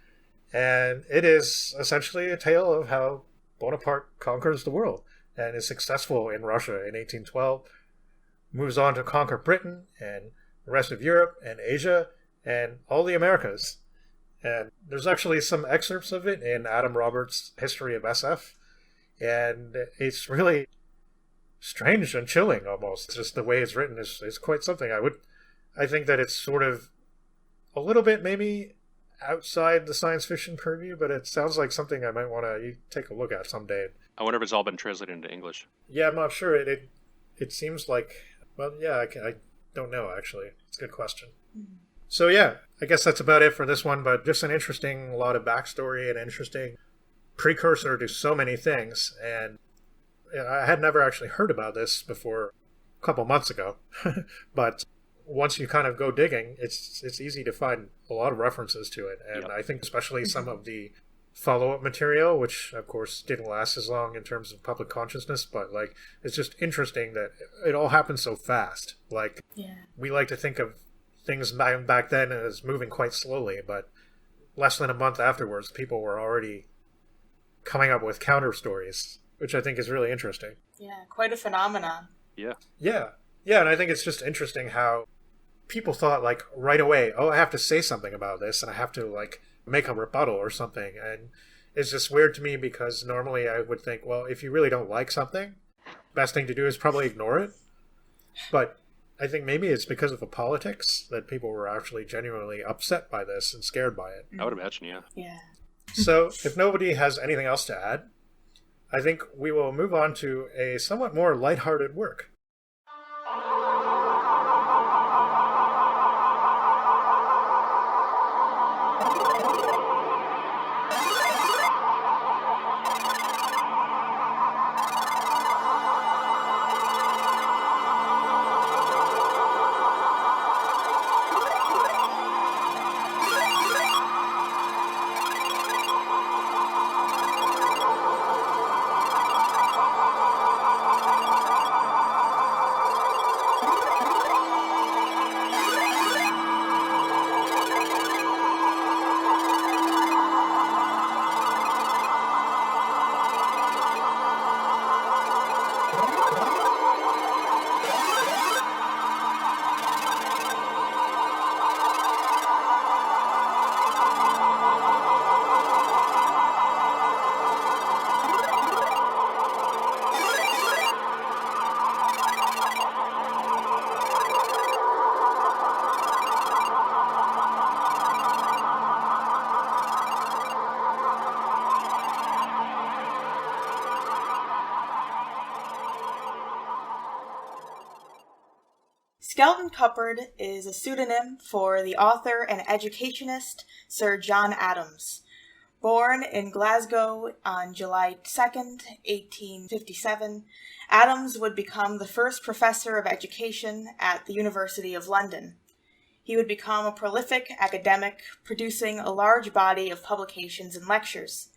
And it is essentially a tale of how Bonaparte conquers the world and is successful in Russia in 1812, moves on to conquer Britain and the rest of Europe and Asia and all the Americas. And there's actually some excerpts of it in Adam Roberts' History of SF, and it's really strange and chilling almost. It's just the way it's written is quite something. I think that it's sort of a little bit maybe outside the science fiction purview, but it sounds like something I might want to take a look at someday I wonder if it's all been translated into English. Yeah, I'm not sure. It seems like, well, yeah, I don't know, actually. It's a good question. Mm-hmm. So, yeah, I guess that's about it for this one, but just an interesting lot of backstory and interesting precursor to so many things. And I had never actually heard about this before a couple months ago. But once you kind of go digging, it's easy to find a lot of references to it. And I think especially some of the follow-up material, which of course didn't last as long in terms of public consciousness, but like it's just interesting that it all happened so fast. Like we like to think of things back then as moving quite slowly, but less than a month afterwards, people were already coming up with counter stories, which I think is really interesting. Yeah, quite a phenomenon. Yeah, and I think it's just interesting how people thought like right away, oh, I have to say something about this, and I have to like make a rebuttal or something. And it's just weird to me because normally I would think, well, if you really don't like something, best thing to do is probably ignore it. But I think maybe it's because of the politics that people were actually genuinely upset by this and scared by it. I would imagine, Yeah. So if nobody has anything else to add, I think we will move on to a somewhat more lighthearted work. Skelton Kuppord is a pseudonym for the author and educationist Sir John Adams. Born in Glasgow on July 2nd, 1857, Adams would become the first professor of education at the University of London. He would become a prolific academic, producing a large body of publications and lectures.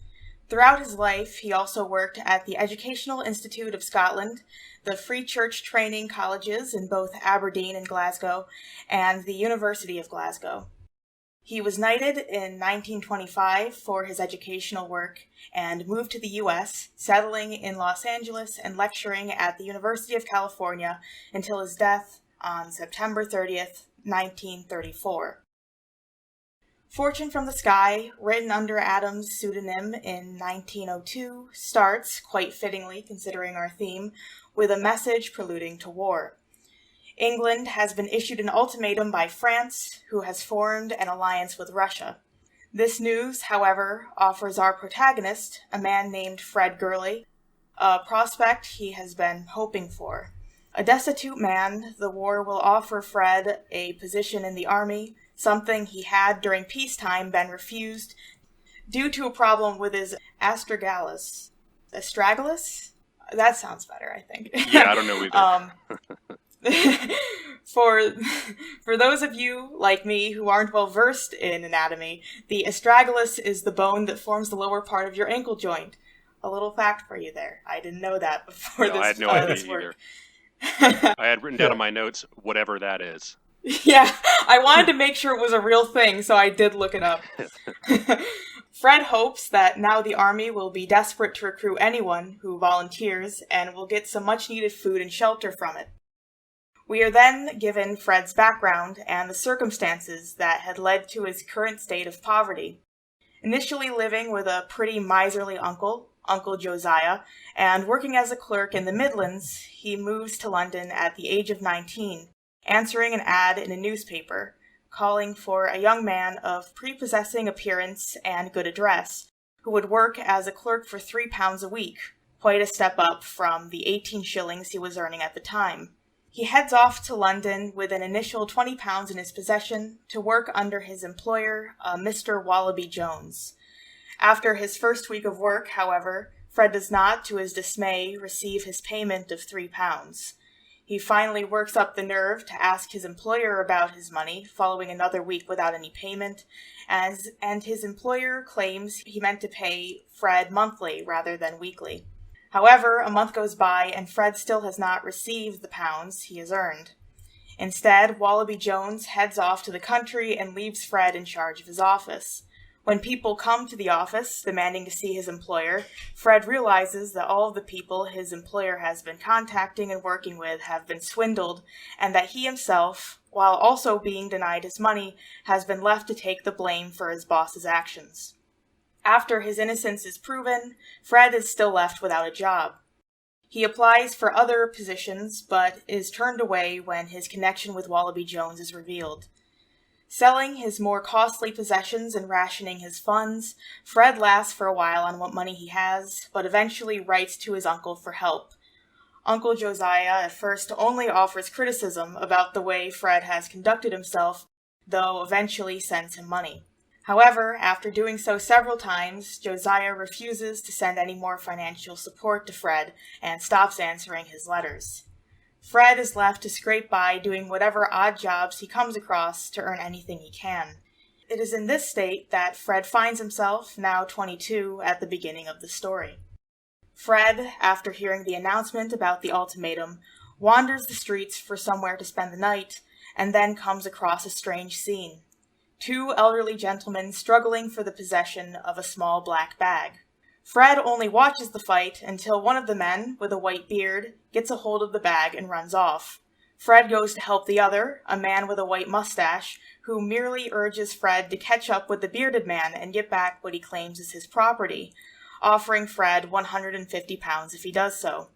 Throughout his life, he also worked at the Educational Institute of Scotland, the Free Church Training Colleges in both Aberdeen and Glasgow, and the University of Glasgow. He was knighted in 1925 for his educational work and moved to the U.S., settling in Los Angeles and lecturing at the University of California until his death on September 30th, 1934. Fortune from the Sky, written under Adams' pseudonym in 1902, starts, quite fittingly considering our theme, with a message preluding to war. England has been issued an ultimatum by France, who has formed an alliance with Russia. This news, however, offers our protagonist, a man named Fred Gurley, a prospect he has been hoping for. A destitute man, the war will offer Fred a position in the army, something he had during peacetime been refused due to a problem with his astragalus. Astragalus? That sounds better, I think. Yeah, I don't know either. For those of you, like me, who aren't well versed in anatomy, the astragalus is the bone that forms the lower part of your ankle joint. A little fact for you there. I didn't know that before I had no idea either. I had written down in my notes, whatever that is. Yeah, I wanted to make sure it was a real thing, so I did look it up. Fred hopes that now the army will be desperate to recruit anyone who volunteers and will get some much-needed food and shelter from it. We are then given Fred's background and the circumstances that had led to his current state of poverty. Initially living with a pretty miserly uncle, Uncle Josiah, and working as a clerk in the Midlands, he moves to London at the age of 19. Answering an ad in a newspaper, calling for a young man of prepossessing appearance and good address, who would work as a clerk for £3 a week, quite a step up from the 18 shillings he was earning at the time. He heads off to London with an initial £20 in his possession to work under his employer, Mr. Wallaby Jones. After his first week of work, however, Fred does not, to his dismay, receive his payment of £3. He finally works up the nerve to ask his employer about his money, following another week without any payment, and his employer claims he meant to pay Fred monthly rather than weekly. However, a month goes by and Fred still has not received the pounds he has earned. Instead, Wallaby Jones heads off to the country and leaves Fred in charge of his office. When people come to the office demanding to see his employer, Fred realizes that all of the people his employer has been contacting and working with have been swindled, and that he himself, while also being denied his money, has been left to take the blame for his boss's actions. After his innocence is proven, Fred is still left without a job. He applies for other positions, but is turned away when his connection with Wallaby Jones is revealed. Selling his more costly possessions and rationing his funds, Fred lasts for a while on what money he has, but eventually writes to his uncle for help. Uncle Josiah at first only offers criticism about the way Fred has conducted himself, though eventually sends him money. However, after doing so several times, Josiah refuses to send any more financial support to Fred and stops answering his letters. Fred is left to scrape by doing whatever odd jobs he comes across to earn anything he can. It is in this state that Fred finds himself, now 22, at the beginning of the story. Fred, after hearing the announcement about the ultimatum, wanders the streets for somewhere to spend the night, and then comes across a strange scene. Two elderly gentlemen struggling for the possession of a small black bag. Fred only watches the fight until one of the men, with a white beard, gets a hold of the bag and runs off. Fred goes to help the other, a man with a white mustache, who merely urges Fred to catch up with the bearded man and get back what he claims is his property, offering Fred £150 if he does so.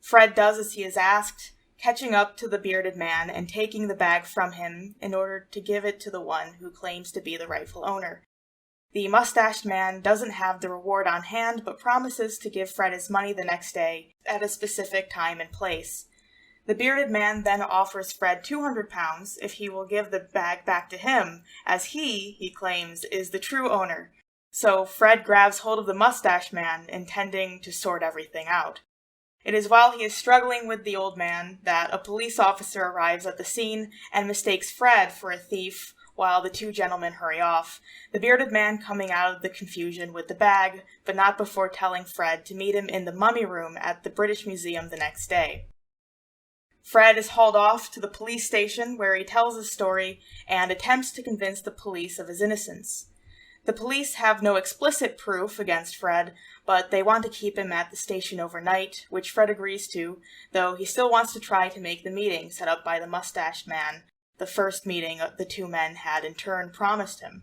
Fred does as he is asked, catching up to the bearded man and taking the bag from him in order to give it to the one who claims to be the rightful owner. The mustached man doesn't have the reward on hand, but promises to give Fred his money the next day at a specific time and place. The bearded man then offers Fred £200 if he will give the bag back to him, as he claims, is the true owner. So Fred grabs hold of the mustached man, intending to sort everything out. It is while he is struggling with the old man that a police officer arrives at the scene and mistakes Fred for a thief, while the two gentlemen hurry off, the bearded man coming out of the confusion with the bag, but not before telling Fred to meet him in the mummy room at the British Museum the next day. Fred is hauled off to the police station where he tells his story and attempts to convince the police of his innocence. The police have no explicit proof against Fred, but they want to keep him at the station overnight, which Fred agrees to, though he still wants to try to make the meeting set up by the mustached man, the first meeting the two men had in turn promised him.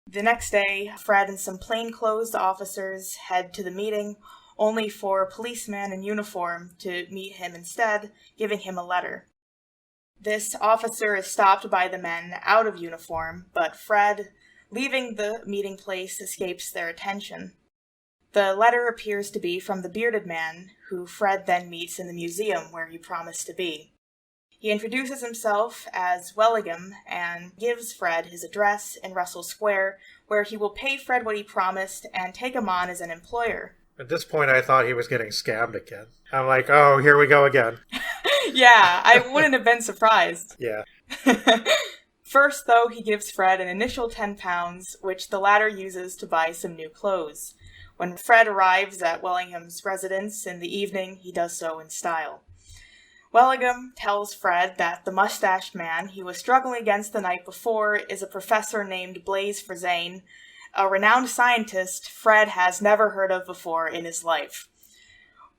The next day, Fred and some plainclothes officers head to the meeting, only for a policeman in uniform to meet him instead, giving him a letter. This officer is stopped by the men out of uniform, but Fred, leaving the meeting place, escapes their attention. The letter appears to be from the bearded man, who Fred then meets in the museum where he promised to be. He introduces himself as Wellingham and gives Fred his address in Russell Square, where he will pay Fred what he promised and take him on as an employer. At this point, I thought he was getting scammed again. I'm like, oh, here we go again. Yeah, I wouldn't have been surprised. Yeah. First, though, he gives Fred an initial £10, which the latter uses to buy some new clothes. When Fred arrives at Wellingham's residence in the evening, he does so in style. Wellingham tells Fred that the mustached man he was struggling against the night before is a professor named Blaise Frazane, a renowned scientist Fred has never heard of before in his life.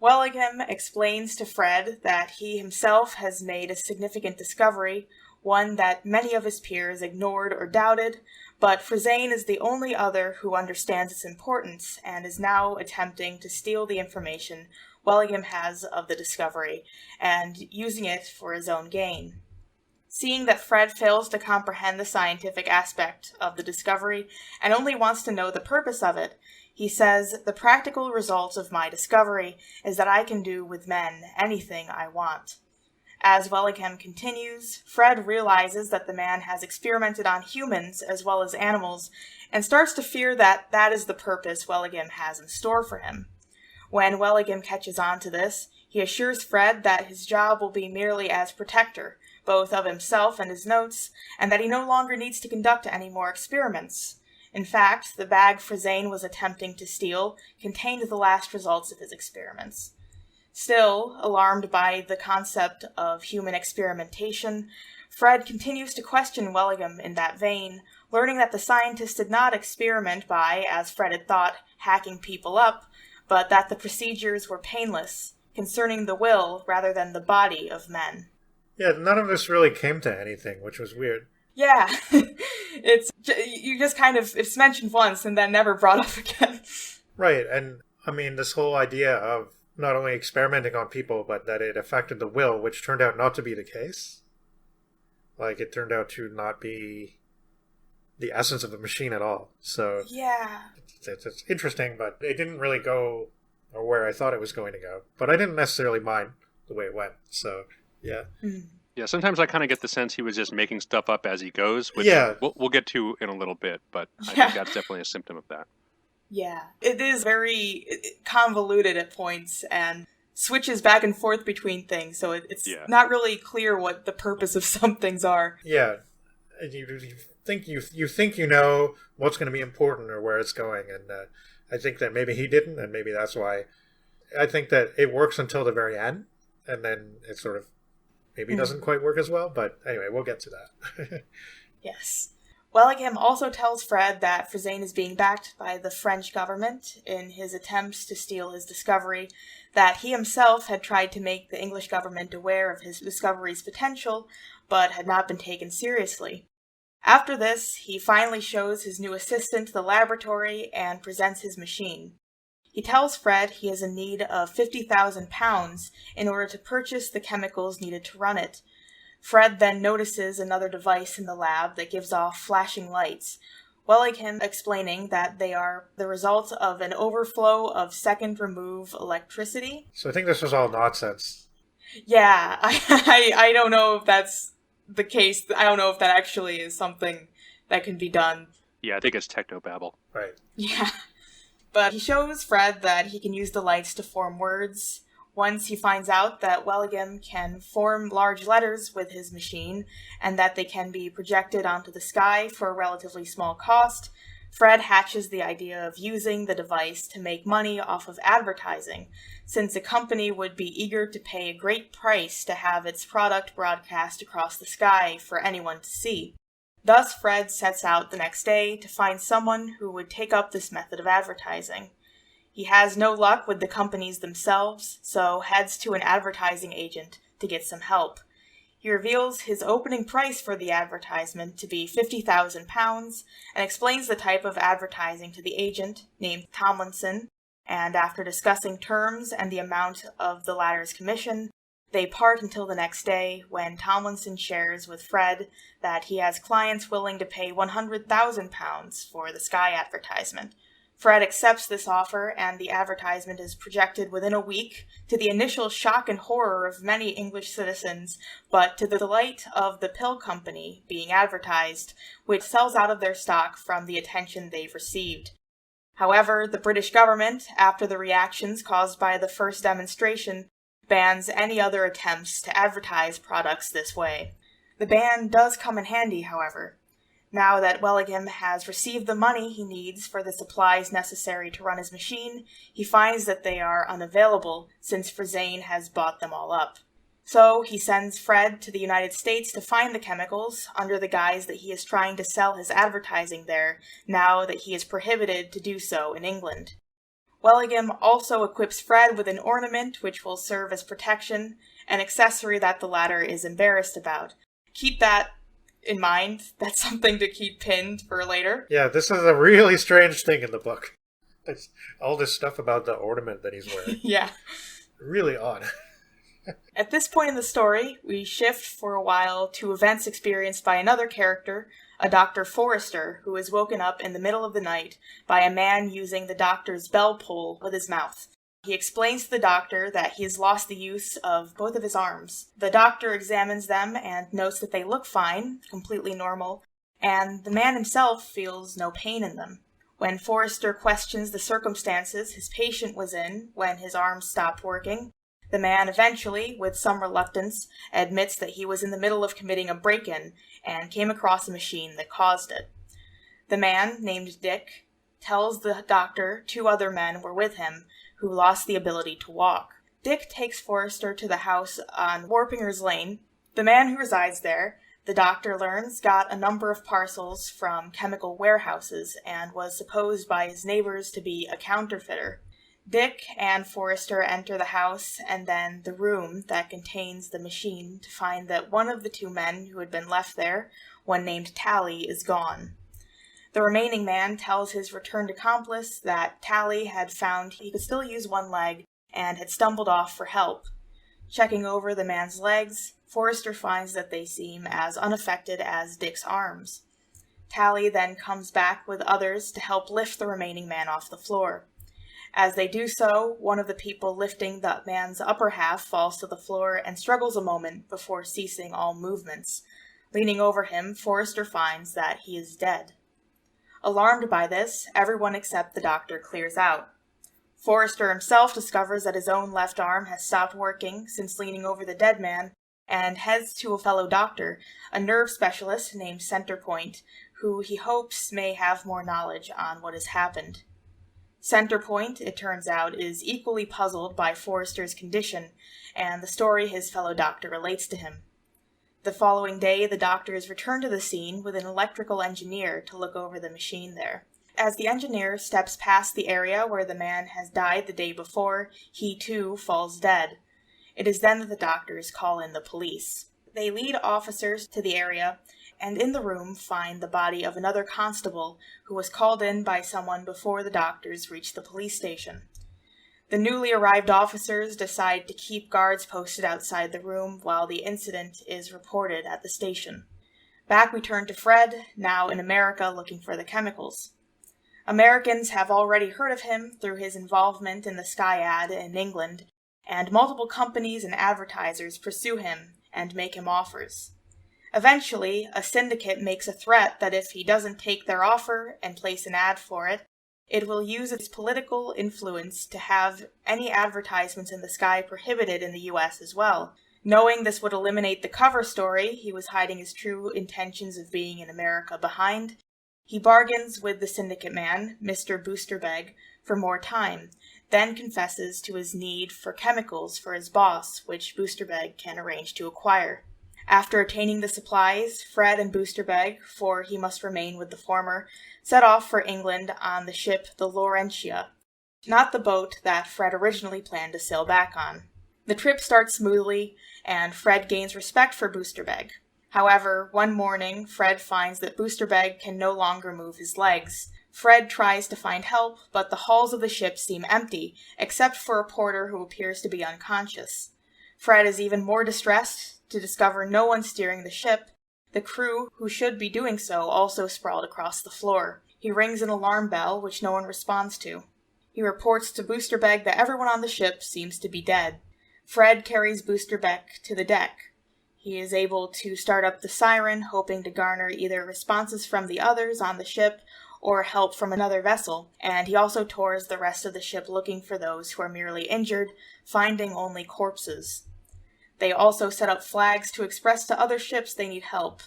Wellingham explains to Fred that he himself has made a significant discovery, one that many of his peers ignored or doubted, but Frazane is the only other who understands its importance and is now attempting to steal the information Wellingham has of the discovery, and using it for his own gain. Seeing that Fred fails to comprehend the scientific aspect of the discovery and only wants to know the purpose of it, He says, "The practical result of my discovery is that I can do with men anything I want." As Wellingham continues, Fred realizes that the man has experimented on humans as well as animals, and starts to fear that that is the purpose Wellingham has in store for him. When Wellingham catches on to this, he assures Fred that his job will be merely as protector, both of himself and his notes, and that he no longer needs to conduct any more experiments. In fact, the bag Frazane was attempting to steal contained the last results of his experiments. Still, alarmed by the concept of human experimentation, Fred continues to question Wellingham in that vein, learning that the scientist did not experiment by, as Fred had thought, hacking people up, but that the procedures were painless, concerning the will rather than the body of men. Yeah, none of this really came to anything, which was weird. Yeah, it's mentioned once and then never brought up again. Right, and I mean, this whole idea of not only experimenting on people, but that it affected the will, which turned out not to be the case. Like, it turned out to not be the essence of the machine at all. So, yeah, it's interesting, but it didn't really go where I thought it was going to go. But I didn't necessarily mind the way it went, so, yeah. Mm. Yeah, sometimes I kind of get the sense he was just making stuff up as he goes, which Yeah. we'll get to in a little bit, but I Yeah. think that's definitely a symptom of that. Yeah, it is very convoluted at points and switches back and forth between things, so it's not really clear what the purpose of some things are. Yeah, you think you know what's going to be important or where it's going, and I think that maybe he didn't, and maybe that's why. I think that it works until the very end, and then it sort of maybe doesn't quite work as well, but anyway, we'll get to that. Yes. Wellingham also tells Fred that Frazane is being backed by the French government in his attempts to steal his discovery, that he himself had tried to make the English government aware of his discovery's potential, but had not been taken seriously. After this, he finally shows his new assistant the laboratory and presents his machine. He tells Fred he is in need of £50,000 in order to purchase the chemicals needed to run it. Fred then notices another device in the lab that gives off flashing lights, Wellingham explaining that they are the result of an overflow of second-remove electricity. So I think this was all nonsense. Yeah, I don't know if that's the case. I don't know if that actually is something that can be done. Yeah, I think it's technobabble. Right. Yeah. But he shows Fred that he can use the lights to form words. Once he finds out that Wellingham can form large letters with his machine, and that they can be projected onto the sky for a relatively small cost, Fred hatches the idea of using the device to make money off of advertising, since a company would be eager to pay a great price to have its product broadcast across the sky for anyone to see. Thus, Fred sets out the next day to find someone who would take up this method of advertising. He has no luck with the companies themselves, so heads to an advertising agent to get some help. He reveals his opening price for the advertisement to be £50,000 and explains the type of advertising to the agent, named Tomlinson, and after discussing terms and the amount of the latter's commission, they part until the next day when Tomlinson shares with Fred that he has clients willing to pay £100,000 for the Sky advertisement. Fred accepts this offer, and the advertisement is projected within a week, to the initial shock and horror of many English citizens, but to the delight of the pill company being advertised, which sells out of their stock from the attention they've received. However, the British government, after the reactions caused by the first demonstration, bans any other attempts to advertise products this way. The ban does come in handy, however. Now that Wellingham has received the money he needs for the supplies necessary to run his machine, he finds that they are unavailable since Frazane has bought them all up. So he sends Fred to the United States to find the chemicals under the guise that he is trying to sell his advertising there, now that he is prohibited to do so in England. Wellingham also equips Fred with an ornament which will serve as protection, an accessory that the latter is embarrassed about. Keep that in mind. That's something to keep pinned for later. Yeah, this is a really strange thing in the book. It's all this stuff about the ornament that he's wearing. Yeah. Really odd. At this point in the story, we shift for a while to events experienced by another character, a Dr. Forrester, who is woken up in the middle of the night by a man using the doctor's bell pull with his mouth. He explains to the doctor that he has lost the use of both of his arms. The doctor examines them and notes that they look fine, completely normal, and the man himself feels no pain in them. When Forrester questions the circumstances his patient was in when his arms stopped working, the man eventually, with some reluctance, admits that he was in the middle of committing a break-in and came across a machine that caused it. The man, named Dick, tells the doctor 2 other men were with him who lost the ability to walk. Dick takes Forrester to the house on Warpinger's Lane. The man who resides there, the doctor learns, got a number of parcels from chemical warehouses and was supposed by his neighbors to be a counterfeiter. Dick and Forrester enter the house and then the room that contains the machine to find that one of the 2 men who had been left there, one named Tally, is gone. The remaining man tells his returned accomplice that Tally had found he could still use one leg and had stumbled off for help. Checking over the man's legs, Forrester finds that they seem as unaffected as Dick's arms. Tally then comes back with others to help lift the remaining man off the floor. As they do so, one of the people lifting the man's upper half falls to the floor and struggles a moment before ceasing all movements. Leaning over him, Forrester finds that he is dead. Alarmed by this, everyone except the doctor clears out. Forrester himself discovers that his own left arm has stopped working since leaning over the dead man, and heads to a fellow doctor, a nerve specialist named Centerpoint, who he hopes may have more knowledge on what has happened. Centerpoint, it turns out, is equally puzzled by Forrester's condition and the story his fellow doctor relates to him. The following day, the doctors return to the scene with an electrical engineer to look over the machine there. As the engineer steps past the area where the man has died the day before, he too falls dead. It is then that the doctors call in the police. They lead officers to the area, and in the room find the body of another constable who was called in by someone before the doctors reached the police station. The newly arrived officers decide to keep guards posted outside the room while the incident is reported at the station. Back we turn to Fred, now in America looking for the chemicals. Americans have already heard of him through his involvement in the Sky ad in England, and multiple companies and advertisers pursue him and make him offers. Eventually, a syndicate makes a threat that if he doesn't take their offer and place an ad for it, it will use its political influence to have any advertisements in the Sky prohibited in the U.S. as well. Knowing this would eliminate the cover story he was hiding his true intentions of being in America behind, he bargains with the syndicate man, Mr. Boosterbeg, for more time, then confesses to his need for chemicals for his boss, which Boosterbeg can arrange to acquire. After attaining the supplies, Fred and Boosterbeg, for he must remain with the former, set off for England on the ship the Laurentia, not the boat that Fred originally planned to sail back on. The trip starts smoothly, and Fred gains respect for Boosterbeg. However, one morning, Fred finds that Boosterbeg can no longer move his legs. Fred tries to find help, but the hulls of the ship seem empty, except for a porter who appears to be unconscious. Fred is even more distressed to discover no one steering the ship. The crew, who should be doing so, also sprawled across the floor. He rings an alarm bell, which no one responds to. He reports to Boosterbeg that everyone on the ship seems to be dead. Fred carries Boosterbeg to the deck. He is able to start up the siren, hoping to garner either responses from the others on the ship or help from another vessel, and he also tours the rest of the ship looking for those who are merely injured, finding only corpses. They also set up flags to express to other ships they need help.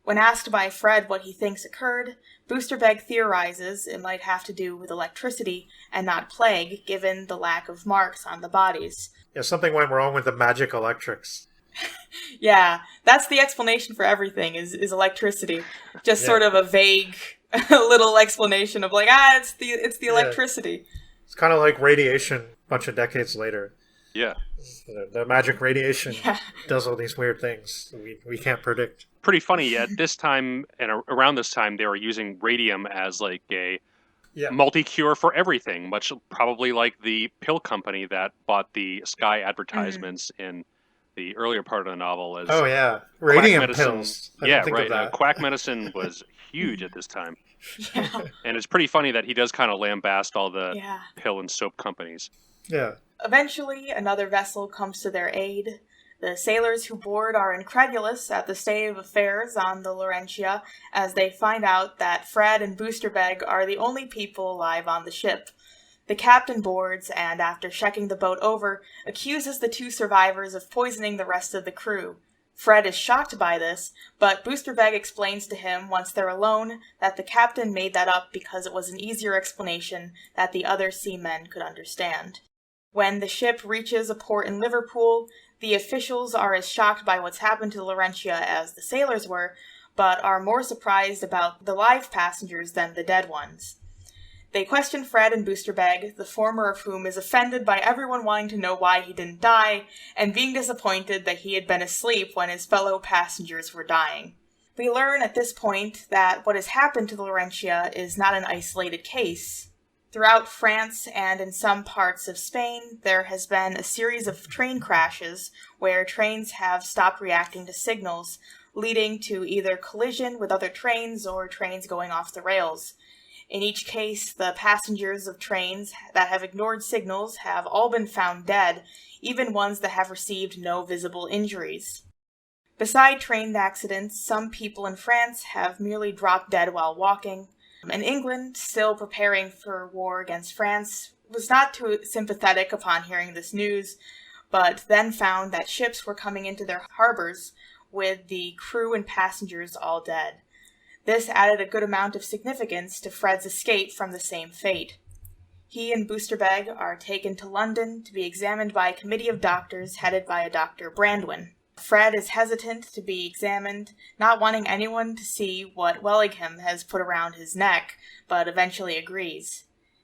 When asked by Fred what he thinks occurred, Boosterbeg theorizes it might have to do with electricity and not plague, given the lack of marks on the bodies. Yeah, something went wrong with the magic electrics. Yeah, that's the explanation for everything, is electricity. Just sort of a vague little explanation of like, it's the electricity. It's kind of like radiation a bunch of decades later. Yeah. The magic radiation does all these weird things we can't predict. Pretty funny, at this time, and around this time, they were using radium as like a multi-cure for everything, much probably like the pill company that bought the Sky advertisements in the earlier part of the novel. As radium medicine, pills. I didn't think of that. Quack medicine was huge at this time. Yeah. And it's pretty funny that he does kind of lambast all the pill and soap companies. Yeah. Eventually, another vessel comes to their aid. The sailors who board are incredulous at the state of affairs on the Laurentia as they find out that Fred and Boosterbeg are the only people alive on the ship. The captain boards and, after checking the boat over, accuses the two survivors of poisoning the rest of the crew. Fred is shocked by this, but Boosterbeg explains to him once they're alone that the captain made that up because it was an easier explanation that the other seamen could understand. When the ship reaches a port in Liverpool, the officials are as shocked by what's happened to Laurentia as the sailors were, but are more surprised about the live passengers than the dead ones. They question Fred and Boosterbeg, the former of whom is offended by everyone wanting to know why he didn't die, and being disappointed that he had been asleep when his fellow passengers were dying. We learn at this point that what has happened to the Laurentia is not an isolated case. Throughout France and in some parts of Spain, there has been a series of train crashes where trains have stopped reacting to signals, leading to either collision with other trains or trains going off the rails. In each case, the passengers of trains that have ignored signals have all been found dead, even ones that have received no visible injuries. Beside train accidents, some people in France have merely dropped dead while walking. And England, still preparing for war against France, was not too sympathetic upon hearing this news, but then found that ships were coming into their harbors with the crew and passengers all dead. This added a good amount of significance to Fred's escape from the same fate. He and Boosterbeg are taken to London to be examined by a committee of doctors headed by a Dr. Brandwin. Fred is hesitant to be examined, not wanting anyone to see what Wellingham has put around his neck, but eventually agrees.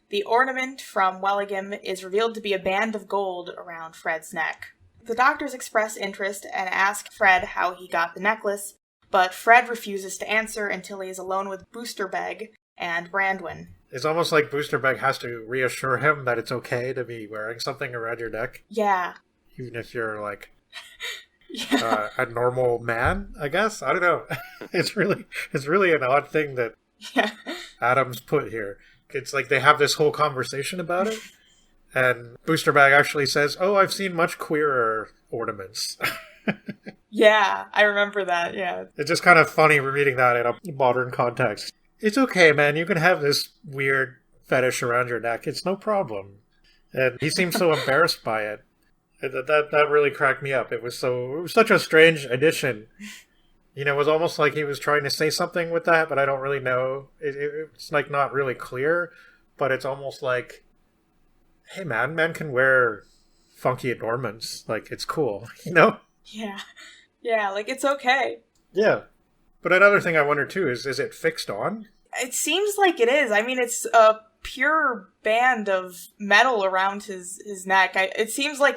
The ornament from Wellingham is revealed to be a band of gold around Fred's neck. The doctors express interest and ask Fred how he got the necklace, but Fred refuses to answer until he is alone with Boosterbeg and Brandwin. It's almost like Boosterbeg has to reassure him that it's okay to be wearing something around your neck. Yeah. Even if you're, like... a normal man, I guess. I don't know. It's really an odd thing that Adams put here. It's like they have this whole conversation about it, and Boosterbag actually says, "Oh, I've seen much queerer ornaments." Yeah, I remember that. Yeah, it's just kind of funny reading that in a modern context. It's okay, man. You can have this weird fetish around your neck. It's no problem. And he seems so embarrassed by it. That really cracked me up. It was such a strange addition. You know, it was almost like he was trying to say something with that, but I don't really know. It's like not really clear, but it's almost like, hey man, men can wear funky adornments. Like, it's cool, you know? Yeah, like it's okay. Yeah. But another thing I wonder too is it fixed on? It seems like it is. I mean, it's a pure band of metal around his neck. It seems like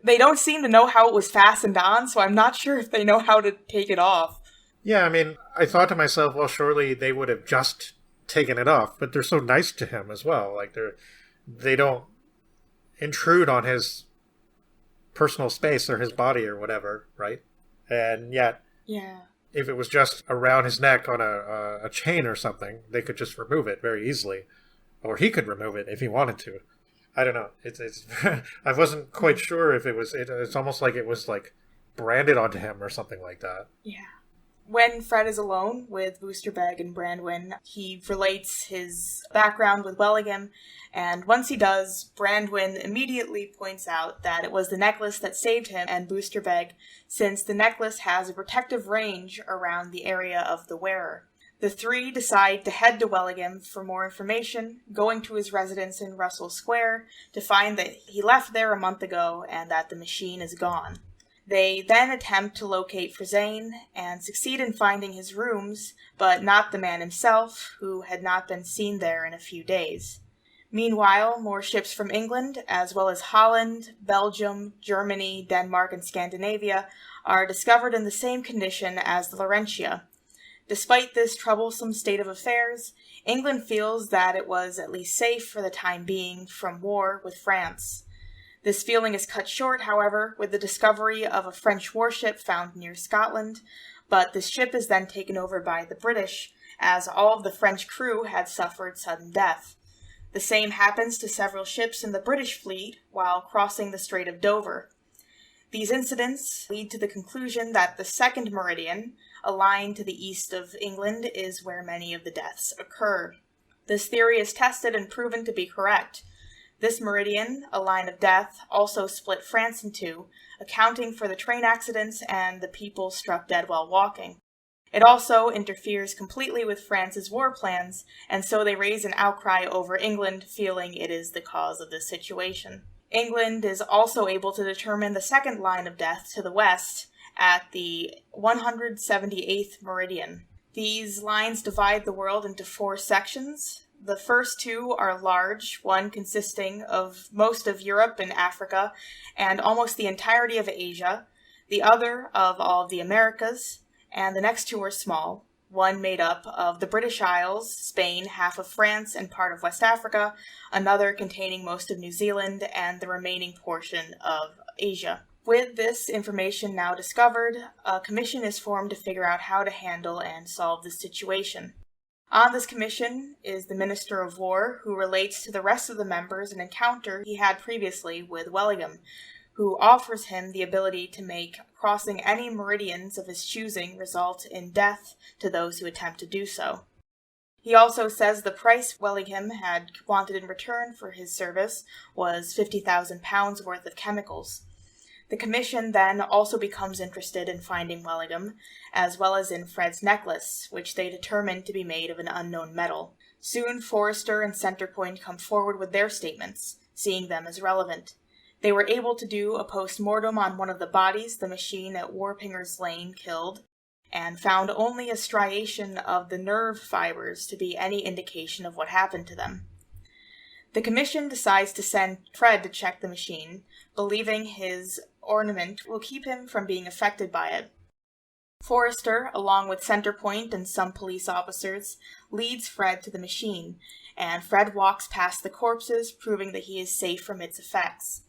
they don't seem to know how it was fastened on, so I'm not sure if they know how to take it off. Yeah, I mean, I thought to myself, well, surely they would have just taken it off, but they're so nice to him as well. Like, they don't intrude on his personal space or his body or whatever, right? And yet, if it was just around his neck on a chain or something, they could just remove it very easily. Or he could remove it if he wanted to. I don't know. It's I wasn't quite sure if it was... It's almost like it was like branded onto him or something like that. Yeah. When Fred is alone with Boosterbeg and Brandwin, he relates his background with Wellingham, and once he does, Brandwin immediately points out that it was the necklace that saved him and Boosterbeg, since the necklace has a protective range around the area of the wearer. The three decide to head to Wellingham for more information, going to his residence in Russell Square to find that he left there a month ago and that the machine is gone. They then attempt to locate Frazane and succeed in finding his rooms, but not the man himself, who had not been seen there in a few days. Meanwhile, more ships from England, as well as Holland, Belgium, Germany, Denmark, and Scandinavia, are discovered in the same condition as the Laurentia. Despite this troublesome state of affairs, England feels that it was at least safe for the time being from war with France. This feeling is cut short, however, with the discovery of a French warship found near Scotland, but this ship is then taken over by the British, as all of the French crew had suffered sudden death. The same happens to several ships in the British fleet while crossing the Strait of Dover. These incidents lead to the conclusion that the second meridian, a line to the east of England, is where many of the deaths occur. This theory is tested and proven to be correct. This meridian, a line of death, also split France in two, accounting for the train accidents and the people struck dead while walking. It also interferes completely with France's war plans, and so they raise an outcry over England, feeling it is the cause of this situation. England is also able to determine the second line of death to the west at the 178th meridian. These lines divide the world into 4 sections. The first 2 are large, one consisting of most of Europe and Africa, and almost the entirety of Asia, the other of all of the Americas, and the next 2 are small, one made up of the British Isles, Spain, half of France, and part of West Africa, another containing most of New Zealand, and the remaining portion of Asia. With this information now discovered, a commission is formed to figure out how to handle and solve the situation. On this commission is the Minister of War, who relates to the rest of the members an encounter he had previously with Wellingham, who offers him the ability to make crossing any meridians of his choosing result in death to those who attempt to do so. He also says the price Wellingham had wanted in return for his service was £50,000 worth of chemicals. The commission then also becomes interested in finding Wellingham, as well as in Fred's necklace, which they determine to be made of an unknown metal. Soon Forrester and Centrepoint come forward with their statements, seeing them as relevant. They were able to do a post-mortem on one of the bodies the machine at Warpinger's Lane killed, and found only a striation of the nerve fibers to be any indication of what happened to them. The commission decides to send Fred to check the machine, believing his ornament will keep him from being affected by it. Forrester, along with Centrepoint and some police officers, leads Fred to the machine, and Fred walks past the corpses, proving that he is safe from its effects.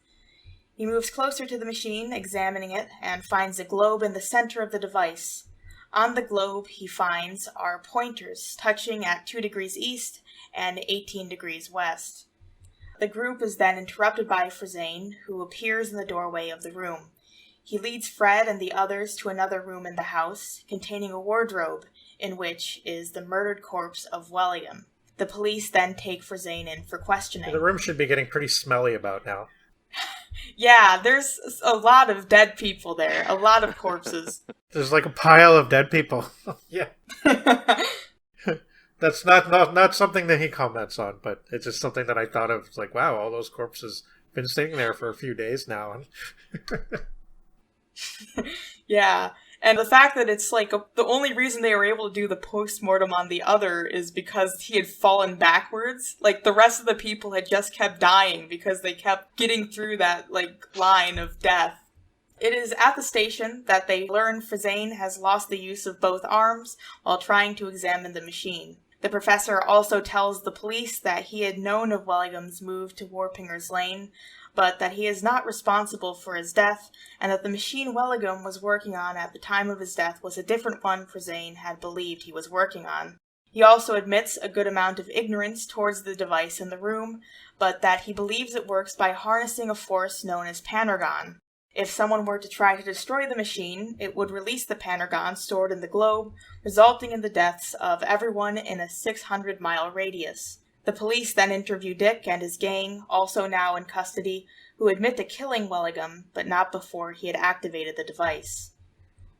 He moves closer to the machine, examining it, and finds a globe in the center of the device. On the globe, he finds are pointers touching at 2 degrees east and 18 degrees west. The group is then interrupted by Frazane, who appears in the doorway of the room. He leads Fred and the others to another room in the house, containing a wardrobe, in which is the murdered corpse of Wellingham. The police then take Frazane in for questioning. The room should be getting pretty smelly about now. Yeah, there's a lot of dead people there, a lot of corpses. There's like a pile of dead people. Yeah. That's not something that he comments on, but it's just something that I thought of. It's like, wow, all those corpses been sitting there for a few days now. Yeah, and the fact that it's like the only reason they were able to do the post-mortem on the other is because he had fallen backwards. Like, the rest of the people had just kept dying because they kept getting through that, line of death. It is at the station that they learn Frazane has lost the use of both arms while trying to examine the machine. The professor also tells the police that he had known of Wellingham's move to Warpinger's Lane, but that he is not responsible for his death, and that the machine Wellingham was working on at the time of his death was a different one Frazane had believed he was working on. He also admits a good amount of ignorance towards the device in the room, but that he believes it works by harnessing a force known as Panergon. If someone were to try to destroy the machine, it would release the Panergon stored in the globe, resulting in the deaths of everyone in a 600-mile radius. The police then interview Dick and his gang, also now in custody, who admit to killing Wellingham, but not before he had activated the device.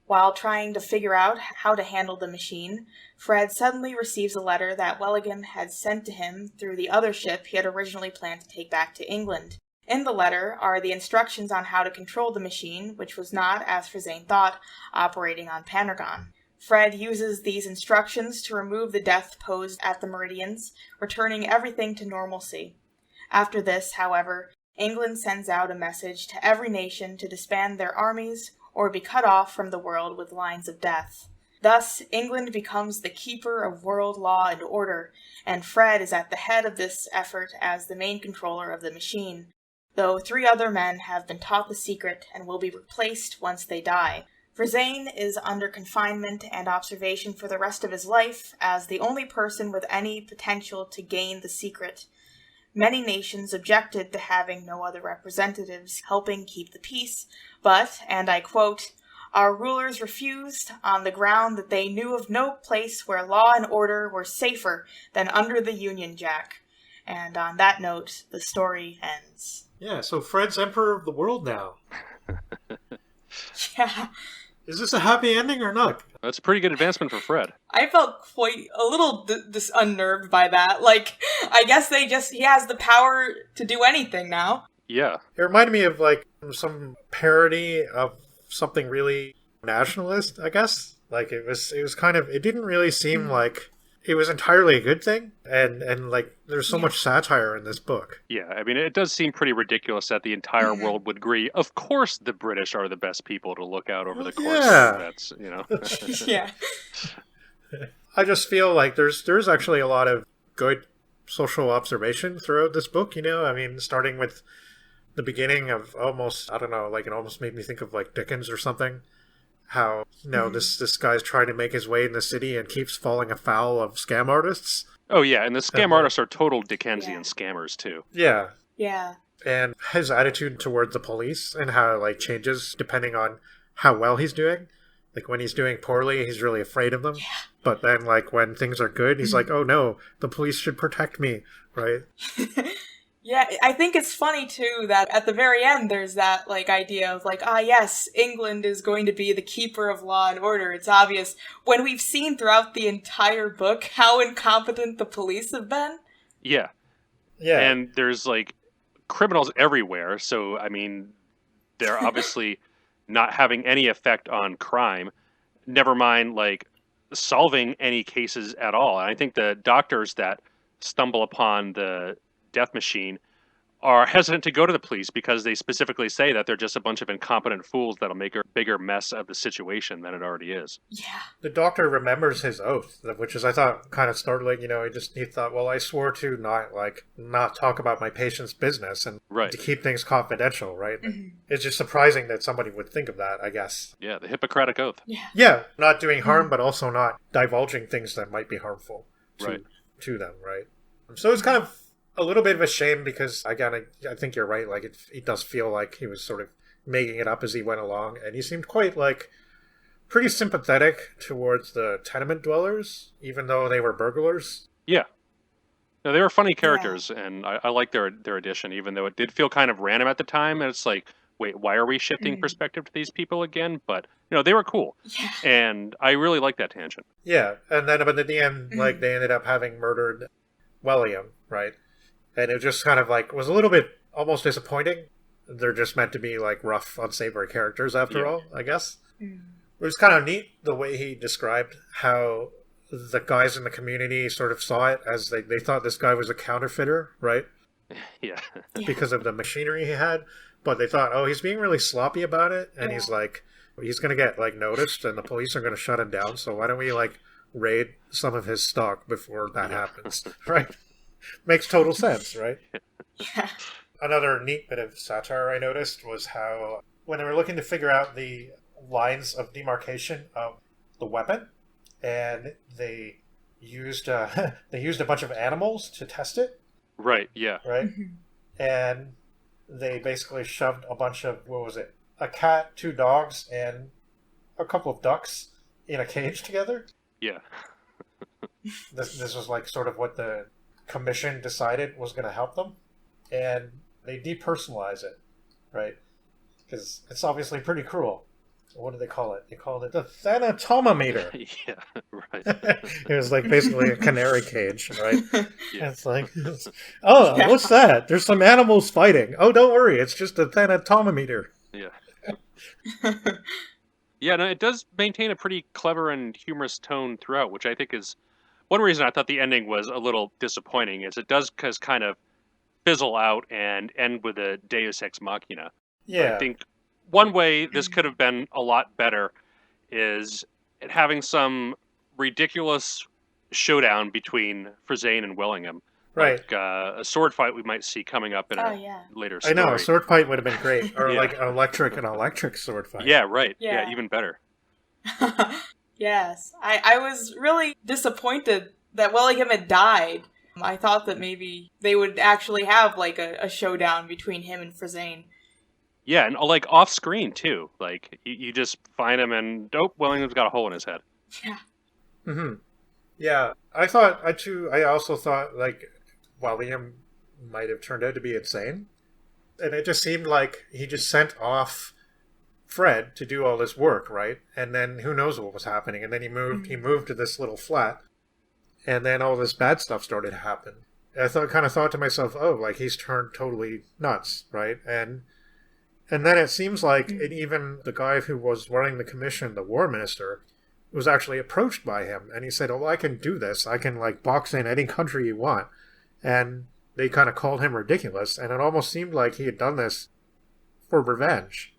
While trying to figure out how to handle the machine, Fred suddenly receives a letter that Wellingham had sent to him through the other ship he had originally planned to take back to England. In the letter are the instructions on how to control the machine, which was not, as Frazane thought, operating on Panergon. Fred uses these instructions to remove the death posed at the meridians, returning everything to normalcy. After this, however, England sends out a message to every nation to disband their armies or be cut off from the world with lines of death. Thus, England becomes the keeper of world law and order, and Fred is at the head of this effort as the main controller of the machine, though 3 other men have been taught the secret and will be replaced once they die. Verzane is under confinement and observation for the rest of his life as the only person with any potential to gain the secret. Many nations objected to having no other representatives helping keep the peace, but, and I quote, "Our rulers refused on the ground that they knew of no place where law and order were safer than under the Union Jack." And on that note, the story ends. Yeah, so Fred's emperor of the world now. Yeah. Is this a happy ending or not? That's a pretty good advancement for Fred. I felt quite a little unnerved by that. Like, I guess he has the power to do anything now. Yeah. It reminded me of, like, some parody of something really nationalist, I guess. Like, it was kind of, it didn't really seem like it was entirely a good thing. And like, there's so much satire in this book. Yeah, I mean, it does seem pretty ridiculous that the entire world would agree. Of course the British are the best people to look out over the course. Yeah. That's, you know. Yeah. I just feel like there's actually a lot of good social observation throughout this book, you know? I mean, starting with the beginning of almost, I don't know, like it almost made me think of like Dickens or something. How, you know, this guy's trying to make his way in the city and keeps falling afoul of scam artists. Oh, yeah, and the scam artists are total Dickensian scammers, too. Yeah. Yeah. And his attitude towards the police and how it, like, changes depending on how well he's doing. Like, when he's doing poorly, he's really afraid of them. Yeah. But then, like, when things are good, he's like, oh no, the police should protect me, right? Yeah, I think it's funny, too, that at the very end, there's that, like, idea of, like, yes, England is going to be the keeper of law and order. It's obvious. When we've seen throughout the entire book how incompetent the police have been. Yeah. Yeah. And there's, like, criminals everywhere, so, I mean, they're obviously not having any effect on crime. Never mind, like, solving any cases at all. And I think the doctors that stumble upon the death machine are hesitant to go to the police because they specifically say that they're just a bunch of incompetent fools that'll make a bigger mess of the situation than it already is. Yeah. The doctor remembers his oath, which is, I thought, kind of startling. You know, he thought, well, I swore to not talk about my patient's business and to keep things confidential, right? Mm-hmm. It's just surprising that somebody would think of that, I guess. Yeah, the Hippocratic Oath. Yeah, not doing harm, but also not divulging things that might be harmful to them, right? So it's kind of a little bit of a shame because, again, I think you're right. Like, it does feel like he was sort of making it up as he went along. And he seemed quite, like, pretty sympathetic towards the tenement dwellers, even though they were burglars. Yeah. No, they were funny characters, and I like their addition, even though it did feel kind of random at the time. And it's like, wait, why are we shifting perspective to these people again? But, you know, they were cool. Yeah. And I really like that tangent. Yeah. And then, but at the end, like, they ended up having murdered William, right? And it just kind of, like, was a little bit almost disappointing. They're just meant to be, like, rough, unsavory characters after all, I guess. It was kind of neat the way he described how the guys in the community sort of saw it as they thought this guy was a counterfeiter, right? Yeah. Because of the machinery he had. But they thought, oh, he's being really sloppy about it. And he's like, he's going to get, like, noticed and the police are going to shut him down. So why don't we, like, raid some of his stock before that happens, right? Makes total sense, right? Yeah. Another neat bit of satire I noticed was how when they were looking to figure out the lines of demarcation of the weapon, and they used a bunch of animals to test it. Right. Yeah. Right. And they basically shoved a bunch of, what was it? A cat, 2 dogs, and a couple of ducks in a cage together. Yeah. This was like sort of what the commission decided was going to help them, and they depersonalize it, right? Because it's obviously pretty cruel. What do they call it? They called it the thanatometer. Yeah, right. It was like basically a canary cage, right? Yeah. It's like, what's that? There's some animals fighting. Oh, don't worry, it's just a thanatometer. Yeah. Yeah, no, it does maintain a pretty clever and humorous tone throughout, which I think is one reason I thought the ending was a little disappointing. Is it does kind of fizzle out and end with a Deus Ex Machina. Yeah. I think one way this could have been a lot better is it having some ridiculous showdown between Frisane and Wellingham. Right. Like a sword fight we might see coming up in a later story. I know, a sword fight would have been great. Or Yeah. like an electric sword fight. Yeah, right. Yeah. Yeah, even better. Yes. I was really disappointed that Wellingham had died. I thought that maybe they would actually have like a showdown between him and Frisane. Yeah, and like off screen too. Like you just find him and Wellingham's got a hole in his head. Yeah. Mm-hmm. Yeah, I also thought like William might have turned out to be insane, and it just seemed like he just sent off Fred to do all this work, right? And then who knows what was happening? And then he moved to this little flat, and then all this bad stuff started to happen. I kind of thought to myself, oh, like he's turned totally nuts, right? And then it seems like even the guy who was running the commission, the war minister, was actually approached by him, and he said, oh, I can do this. I can like box in any country you want. And they kind of called him ridiculous, and it almost seemed like he had done this for revenge,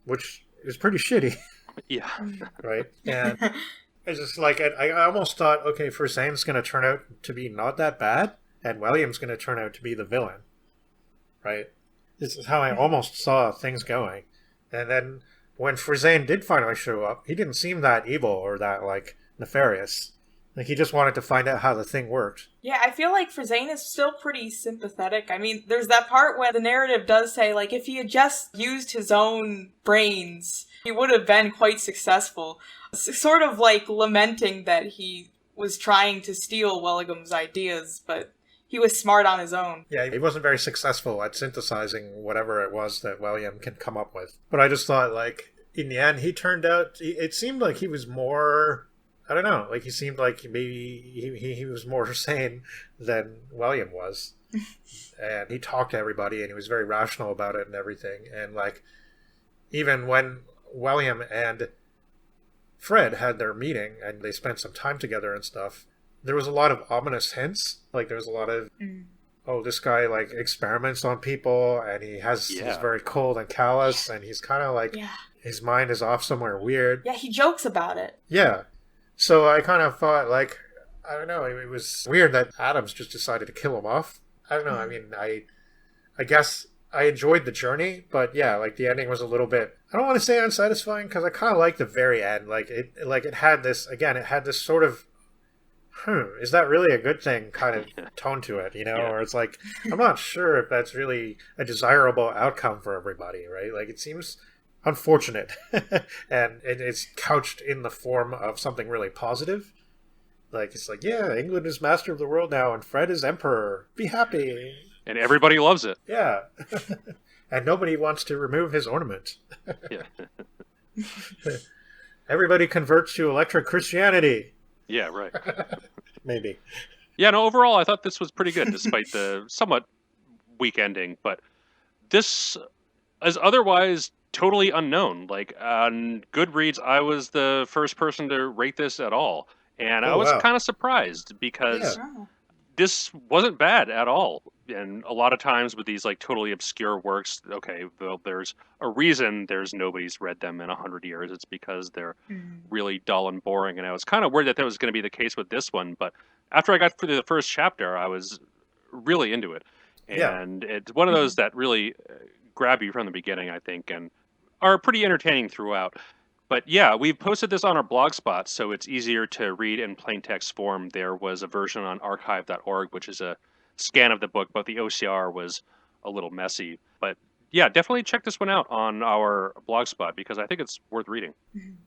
which is pretty shitty. Yeah. Right? And it's just like, I almost thought, okay, Frisane's going to turn out to be not that bad, and William's going to turn out to be the villain. Right? This is how I almost saw things going. And then when Frisane did finally show up, he didn't seem that evil or that, like, nefarious. Like, he just wanted to find out how the thing worked. Yeah, I feel like Frisane is still pretty sympathetic. I mean, there's that part where the narrative does say, like, if he had just used his own brains, he would have been quite successful. Sort of like lamenting that he was trying to steal Wellingham's ideas, but he was smart on his own. Yeah, he wasn't very successful at synthesizing whatever it was that William can come up with. But I just thought, like, in the end, he turned out... It seemed like he was more... I don't know. Like, he seemed like maybe he was more sane than William was. And he talked to everybody, and he was very rational about it and everything. And, like, even when William and Fred had their meeting, and they spent some time together and stuff, there was a lot of ominous hints. Like, there was a lot of, oh, this guy, like, experiments on people, and he's very cold and callous, and he's kind of like, his mind is off somewhere weird. Yeah, he jokes about it. Yeah. So I kind of thought, like, I don't know, it was weird that Adams just decided to kill him off. I don't know, I mean, I guess I enjoyed the journey, but yeah, like, the ending was a little bit, I don't want to say unsatisfying, because I kind of liked the very end. Like, it had this sort of, is that really a good thing kind of tone to it, you know? Or it's like, I'm not sure if that's really a desirable outcome for everybody, right? Like, it seems unfortunate, and it's couched in the form of something really positive. Like, it's like, yeah, England is master of the world now, and Fred is emperor. Be happy. And everybody loves it. Yeah. And nobody wants to remove his ornament. Yeah. Everybody converts to electric Christianity. Yeah, right. Maybe. Yeah, no, overall, I thought this was pretty good, despite the somewhat weak ending. But this is otherwise totally unknown. Like, on Goodreads, I was the first person to rate this at all. And I was kind of surprised, because this wasn't bad at all. And a lot of times with these, like, totally obscure works, okay, well, there's a reason nobody's read them in 100 years. It's because they're really dull and boring. And I was kind of worried that was going to be the case with this one. But after I got through the first chapter, I was really into it. And it's one of those that really grab you from the beginning, I think, and are pretty entertaining throughout. But yeah, we've posted this on our blog spot, so it's easier to read in plain text form. There was a version on archive.org, which is a scan of the book, but the OCR was a little messy. But yeah, definitely check this one out on our blog spot, because I think it's worth reading.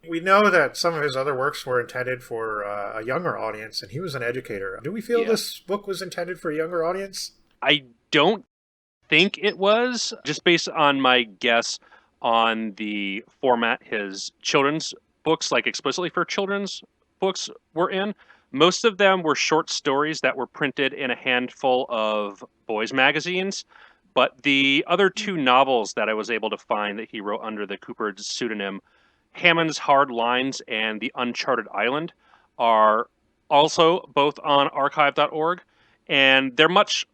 We know that some of his other works were intended for a younger audience, and he was an educator. Do we feel this book was intended for a younger audience? I don't think it was, just based on my guess on the format his children's books, like explicitly for children's books, were in. Most of them were short stories that were printed in a handful of boys' magazines. But the other two novels that I was able to find that he wrote under the Kuppord pseudonym, Hammond's Hard Lines and The Uncharted Island, are also both on archive.org. And they're much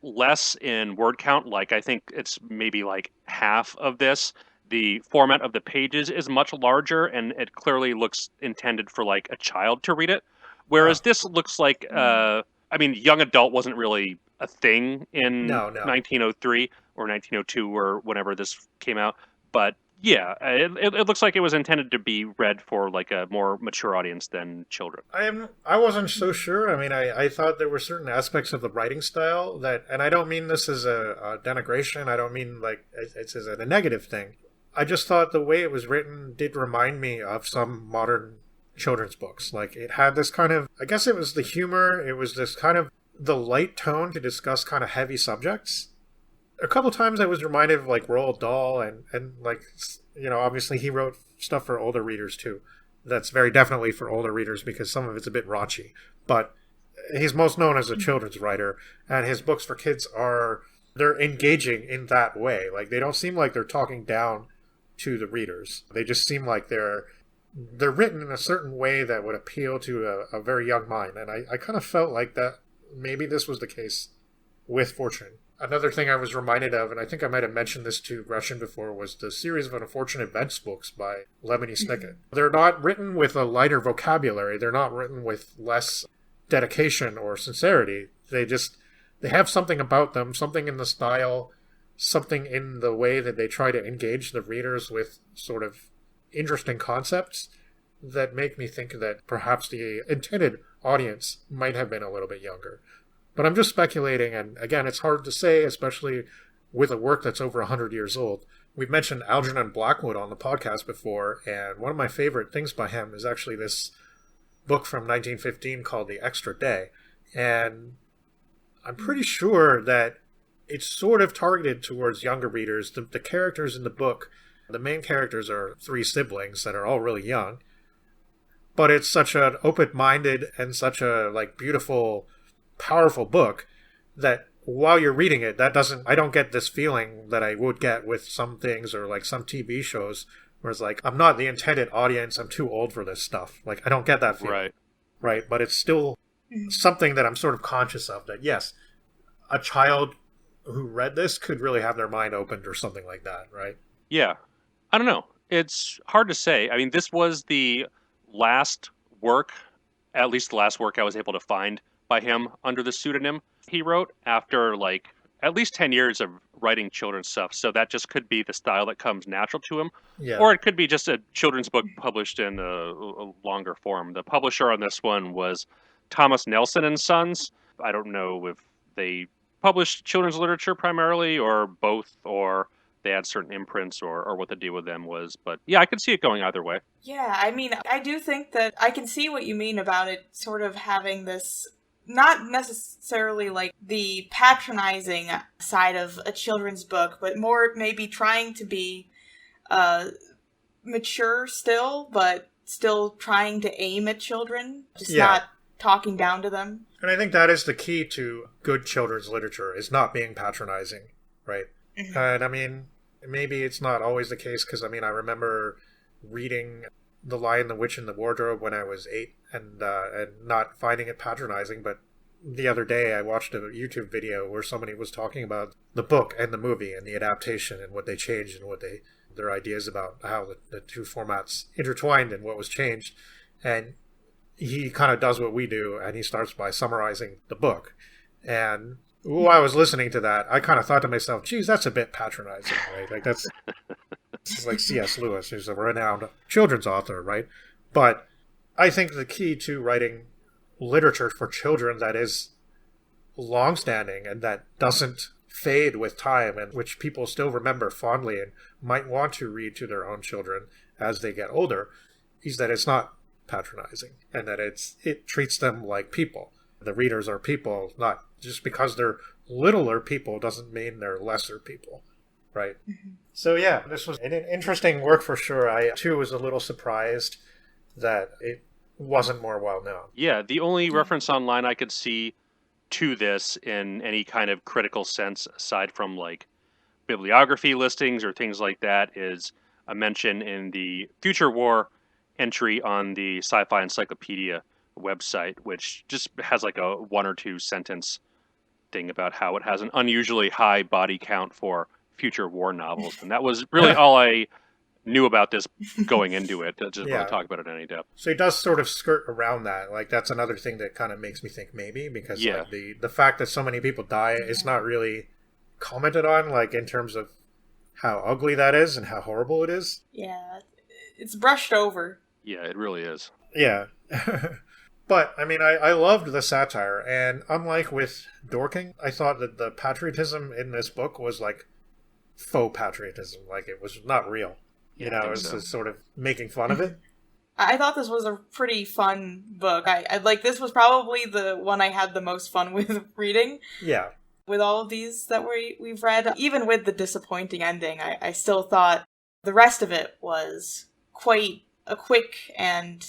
less in word count. Like, I think it's maybe like half of this. the format of the pages is much larger, and it clearly looks intended for like a child to read it. Whereas this looks like, I mean, young adult wasn't really a thing in No. 1903 or 1902 or whenever this came out. But yeah, it looks like it was intended to be read for like a more mature audience than children. I wasn't so sure. I mean, I thought there were certain aspects of the writing style that, and I don't mean this as a denigration. I don't mean like it's as a negative thing. I just thought the way it was written did remind me of some modern children's books. Like it had this kind of, I guess it was the humor, it was this kind of the light tone to discuss kind of heavy subjects. A couple times I was reminded of like Roald Dahl and like, you know, obviously he wrote stuff for older readers too. That's very definitely for older readers because some of it's a bit raunchy. But he's most known as a children's writer, and his books for kids they're engaging in that way. Like they don't seem like they're talking down to the readers. They just seem like they're written in a certain way that would appeal to a very young mind. And I kind of felt like that maybe this was the case with Fortune. Another thing I was reminded of, and I think I might have mentioned this to Gretchen before, was the series of Unfortunate Events books by Lemony Snicket. They're not written with a lighter vocabulary. They're not written with less dedication or sincerity. They have something about them, something in the style, something in the way that they try to engage the readers with sort of interesting concepts that make me think that perhaps the intended audience might have been a little bit younger. But I'm just speculating, and again, it's hard to say, especially with a work that's over 100 years old. We've mentioned Algernon Blackwood on the podcast before, and one of my favorite things by him is actually this book from 1915 called The Extra Day. And I'm pretty sure that it's sort of targeted towards younger readers. The characters in the book, the main characters are three siblings that are all really young. But it's such an open-minded and such a like beautiful, powerful book that while you're reading it, I don't get this feeling that I would get with some things or like some TV shows where it's like, I'm not the intended audience, I'm too old for this stuff. Like, I don't get that feeling. Right. But it's still something that I'm sort of conscious of, that yes, a child who read this could really have their mind opened or something like that, right? Yeah. I don't know. It's hard to say. I mean, this was the last work, at least the last work I was able to find by him under the pseudonym he wrote after like at least 10 years of writing children's stuff. So that just could be the style that comes natural to him. Yeah. Or it could be just a children's book published in a longer form. The publisher on this one was Thomas Nelson and Sons. I don't know if they published children's literature primarily or both, or they had certain imprints or what the deal with them was. But yeah, I could see it going either way. Yeah, I mean, I do think that I can see what you mean about it sort of having this, not necessarily like the patronizing side of a children's book, but more maybe trying to be mature still, but still trying to aim at children, just not talking down to them. And I think that is the key to good children's literature, is not being patronizing, right? Mm-hmm. And I mean, maybe it's not always the case, because I mean, I remember reading The Lion, the Witch, and the Wardrobe when I was 8 and not finding it patronizing. But the other day I watched a YouTube video where somebody was talking about the book and the movie and the adaptation and what they changed and what their ideas about how the two formats intertwined and what was changed. And he kind of does what we do, and he starts by summarizing the book. And while I was listening to that, I kind of thought to myself, geez, that's a bit patronizing, right? Like that's like C.S. Lewis, who's a renowned children's author, right? But I think the key to writing literature for children that is long-standing and that doesn't fade with time, and which people still remember fondly and might want to read to their own children as they get older, is that it's not patronizing, and that it treats them like people. The readers are people, not just because they're littler people doesn't mean they're lesser people, right? Mm-hmm. So yeah, this was an interesting work for sure. I too was a little surprised that it wasn't more well known. Yeah, the only reference online I could see to this in any kind of critical sense, aside from like bibliography listings or things like that, is a mention in the Future War entry on the Sci-Fi Encyclopedia website, which just has like a 1 or 2 sentence thing about how it has an unusually high body count for future war novels. And that was really all I knew about this going into it. I just Yeah. want to talk about it in any depth. So he does sort of skirt around that. Like, that's another thing that kind of makes me think maybe, because Yeah. like, the fact that so many people die is not really commented on, like, in terms of how ugly that is and how horrible it is. Yeah, it's brushed over. Yeah, it really is. Yeah. But, I mean, I loved the satire, and unlike with Dorking, I thought that the patriotism in this book was, like, faux patriotism. Like, it was not real. You know, it was just sort of making fun of it. I thought this was a pretty fun book. I like, this was probably the one I had the most fun with reading. Yeah. With all of these that we've read. Even with the disappointing ending, I still thought the rest of it was quite a quick and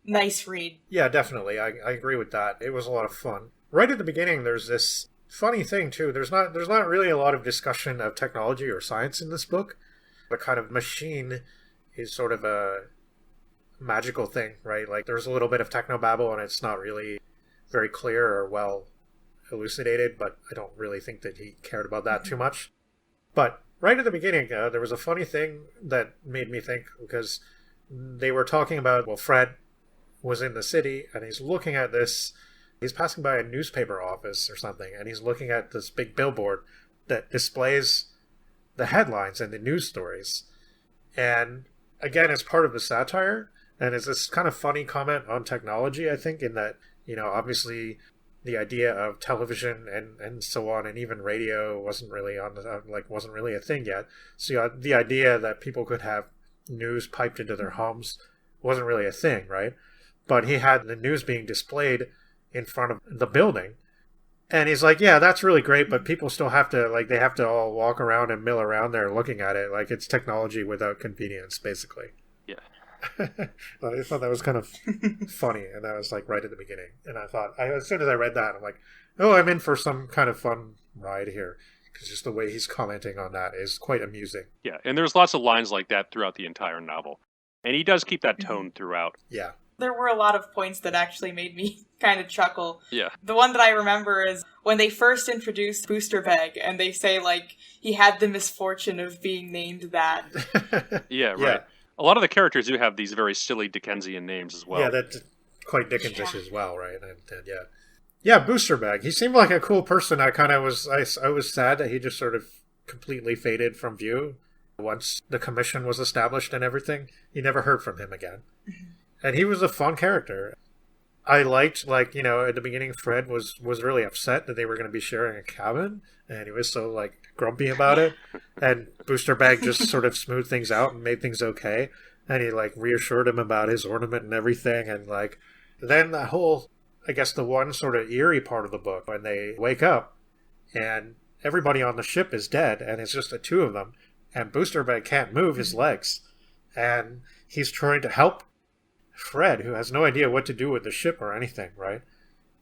nice read. Yeah, definitely. I agree with that. It was a lot of fun. Right at the beginning, there's this funny thing, too. There's not really a lot of discussion of technology or science in this book. The kind of machine is sort of a magical thing, right? Like, there's a little bit of technobabble, and it's not really very clear or well elucidated, but I don't really think that he cared about that too much. But right at the beginning, there was a funny thing that made me think, because they were talking about, well, Fred was in the city, and he's looking at this, he's passing by a newspaper office or something, and he's looking at this big billboard that displays the headlines and the news stories. And again, it's part of the satire, and it's this kind of funny comment on technology, I think, in that, you know, obviously the idea of television and so on, and even radio wasn't really wasn't really a thing yet. So the idea that people could have news piped into their homes wasn't really a thing, right? But he had the news being displayed in front of the building. And he's like, yeah, that's really great, but people still have to, like, they have to all walk around and mill around there looking at it. Like, it's technology without convenience, basically. Yeah. I thought that was kind of funny, and that was, like, right at the beginning. And I thought, as soon as I read that, I'm like, oh, I'm in for some kind of fun ride here. Because just the way he's commenting on that is quite amusing. Yeah, and there's lots of lines like that throughout the entire novel. And he does keep that tone throughout. Yeah. There were a lot of points that actually made me kind of chuckle. Yeah. The one that I remember is when they first introduced Booster Bag, and they say, like, he had the misfortune of being named that. Yeah, right. Yeah. A lot of the characters do have these very silly Dickensian names as well. Yeah, that's quite Dickensish as well, right? And yeah. Yeah, Booster Bag. He seemed like a cool person. I was sad that he just sort of completely faded from view once the commission was established and everything. You never heard from him again. And he was a fun character. I liked, like, you know, at the beginning, Fred was really upset that they were going to be sharing a cabin, and he was so, like, grumpy about it. And Booster Bag just sort of smoothed things out and made things okay. And he, like, reassured him about his ornament and everything. And, like, then the whole, I guess, the one sort of eerie part of the book, when they wake up and everybody on the ship is dead, and it's just the two of them, and Booster Bag can't move his legs. And he's trying to help Fred, who has no idea what to do with the ship or anything, right?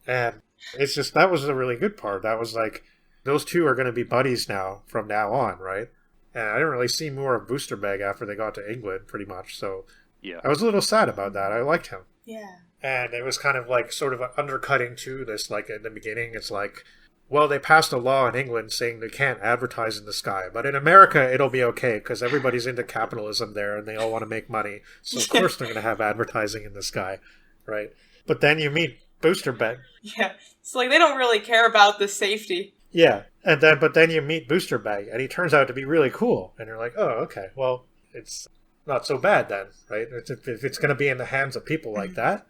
And it's just, that was the really good part. That was like, those two are going to be buddies now, from now on, right? And I didn't really see more of Booster Bag after they got to England, pretty much, so Yeah. I was a little sad about that. I liked him. Yeah. And it was kind of like, sort of undercutting to this, like, in the beginning, it's like, well, they passed a law in England saying they can't advertise in the sky, but in America it'll be okay because everybody's into capitalism there and they all want to make money, so of course they're going to have advertising in the sky, right? But then you meet Booster Bag. Yeah. It's like they don't really care about the safety. Yeah, but then you meet Booster Bag, and he turns out to be really cool, and you're like, oh, okay, well, it's not so bad then, right? If it's going to be in the hands of people like that,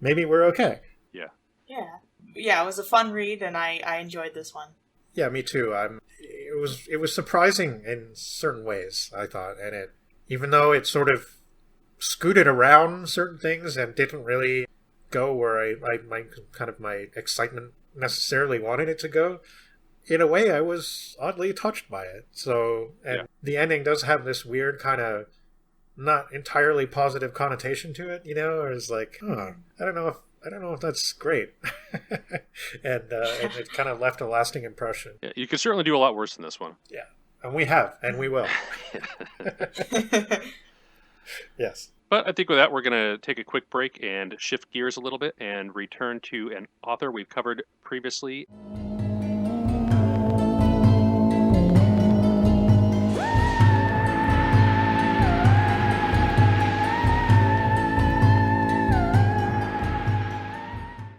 maybe we're okay. Yeah. Yeah. Yeah, it was a fun read, and I enjoyed this one. Yeah, me too. It was surprising in certain ways, I thought, and it, even though it sort of scooted around certain things and didn't really go where my excitement necessarily wanted it to go, in a way I was oddly touched by it. So, and the ending does have this weird kind of not entirely positive connotation to it, you know, or it's like, I don't know if that's great. And it kind of left a lasting impression. Yeah, you could certainly do a lot worse than this one. Yeah. And we have, and we will. Yes. But I think with that, we're going to take a quick break and shift gears a little bit and return to an author we've covered previously.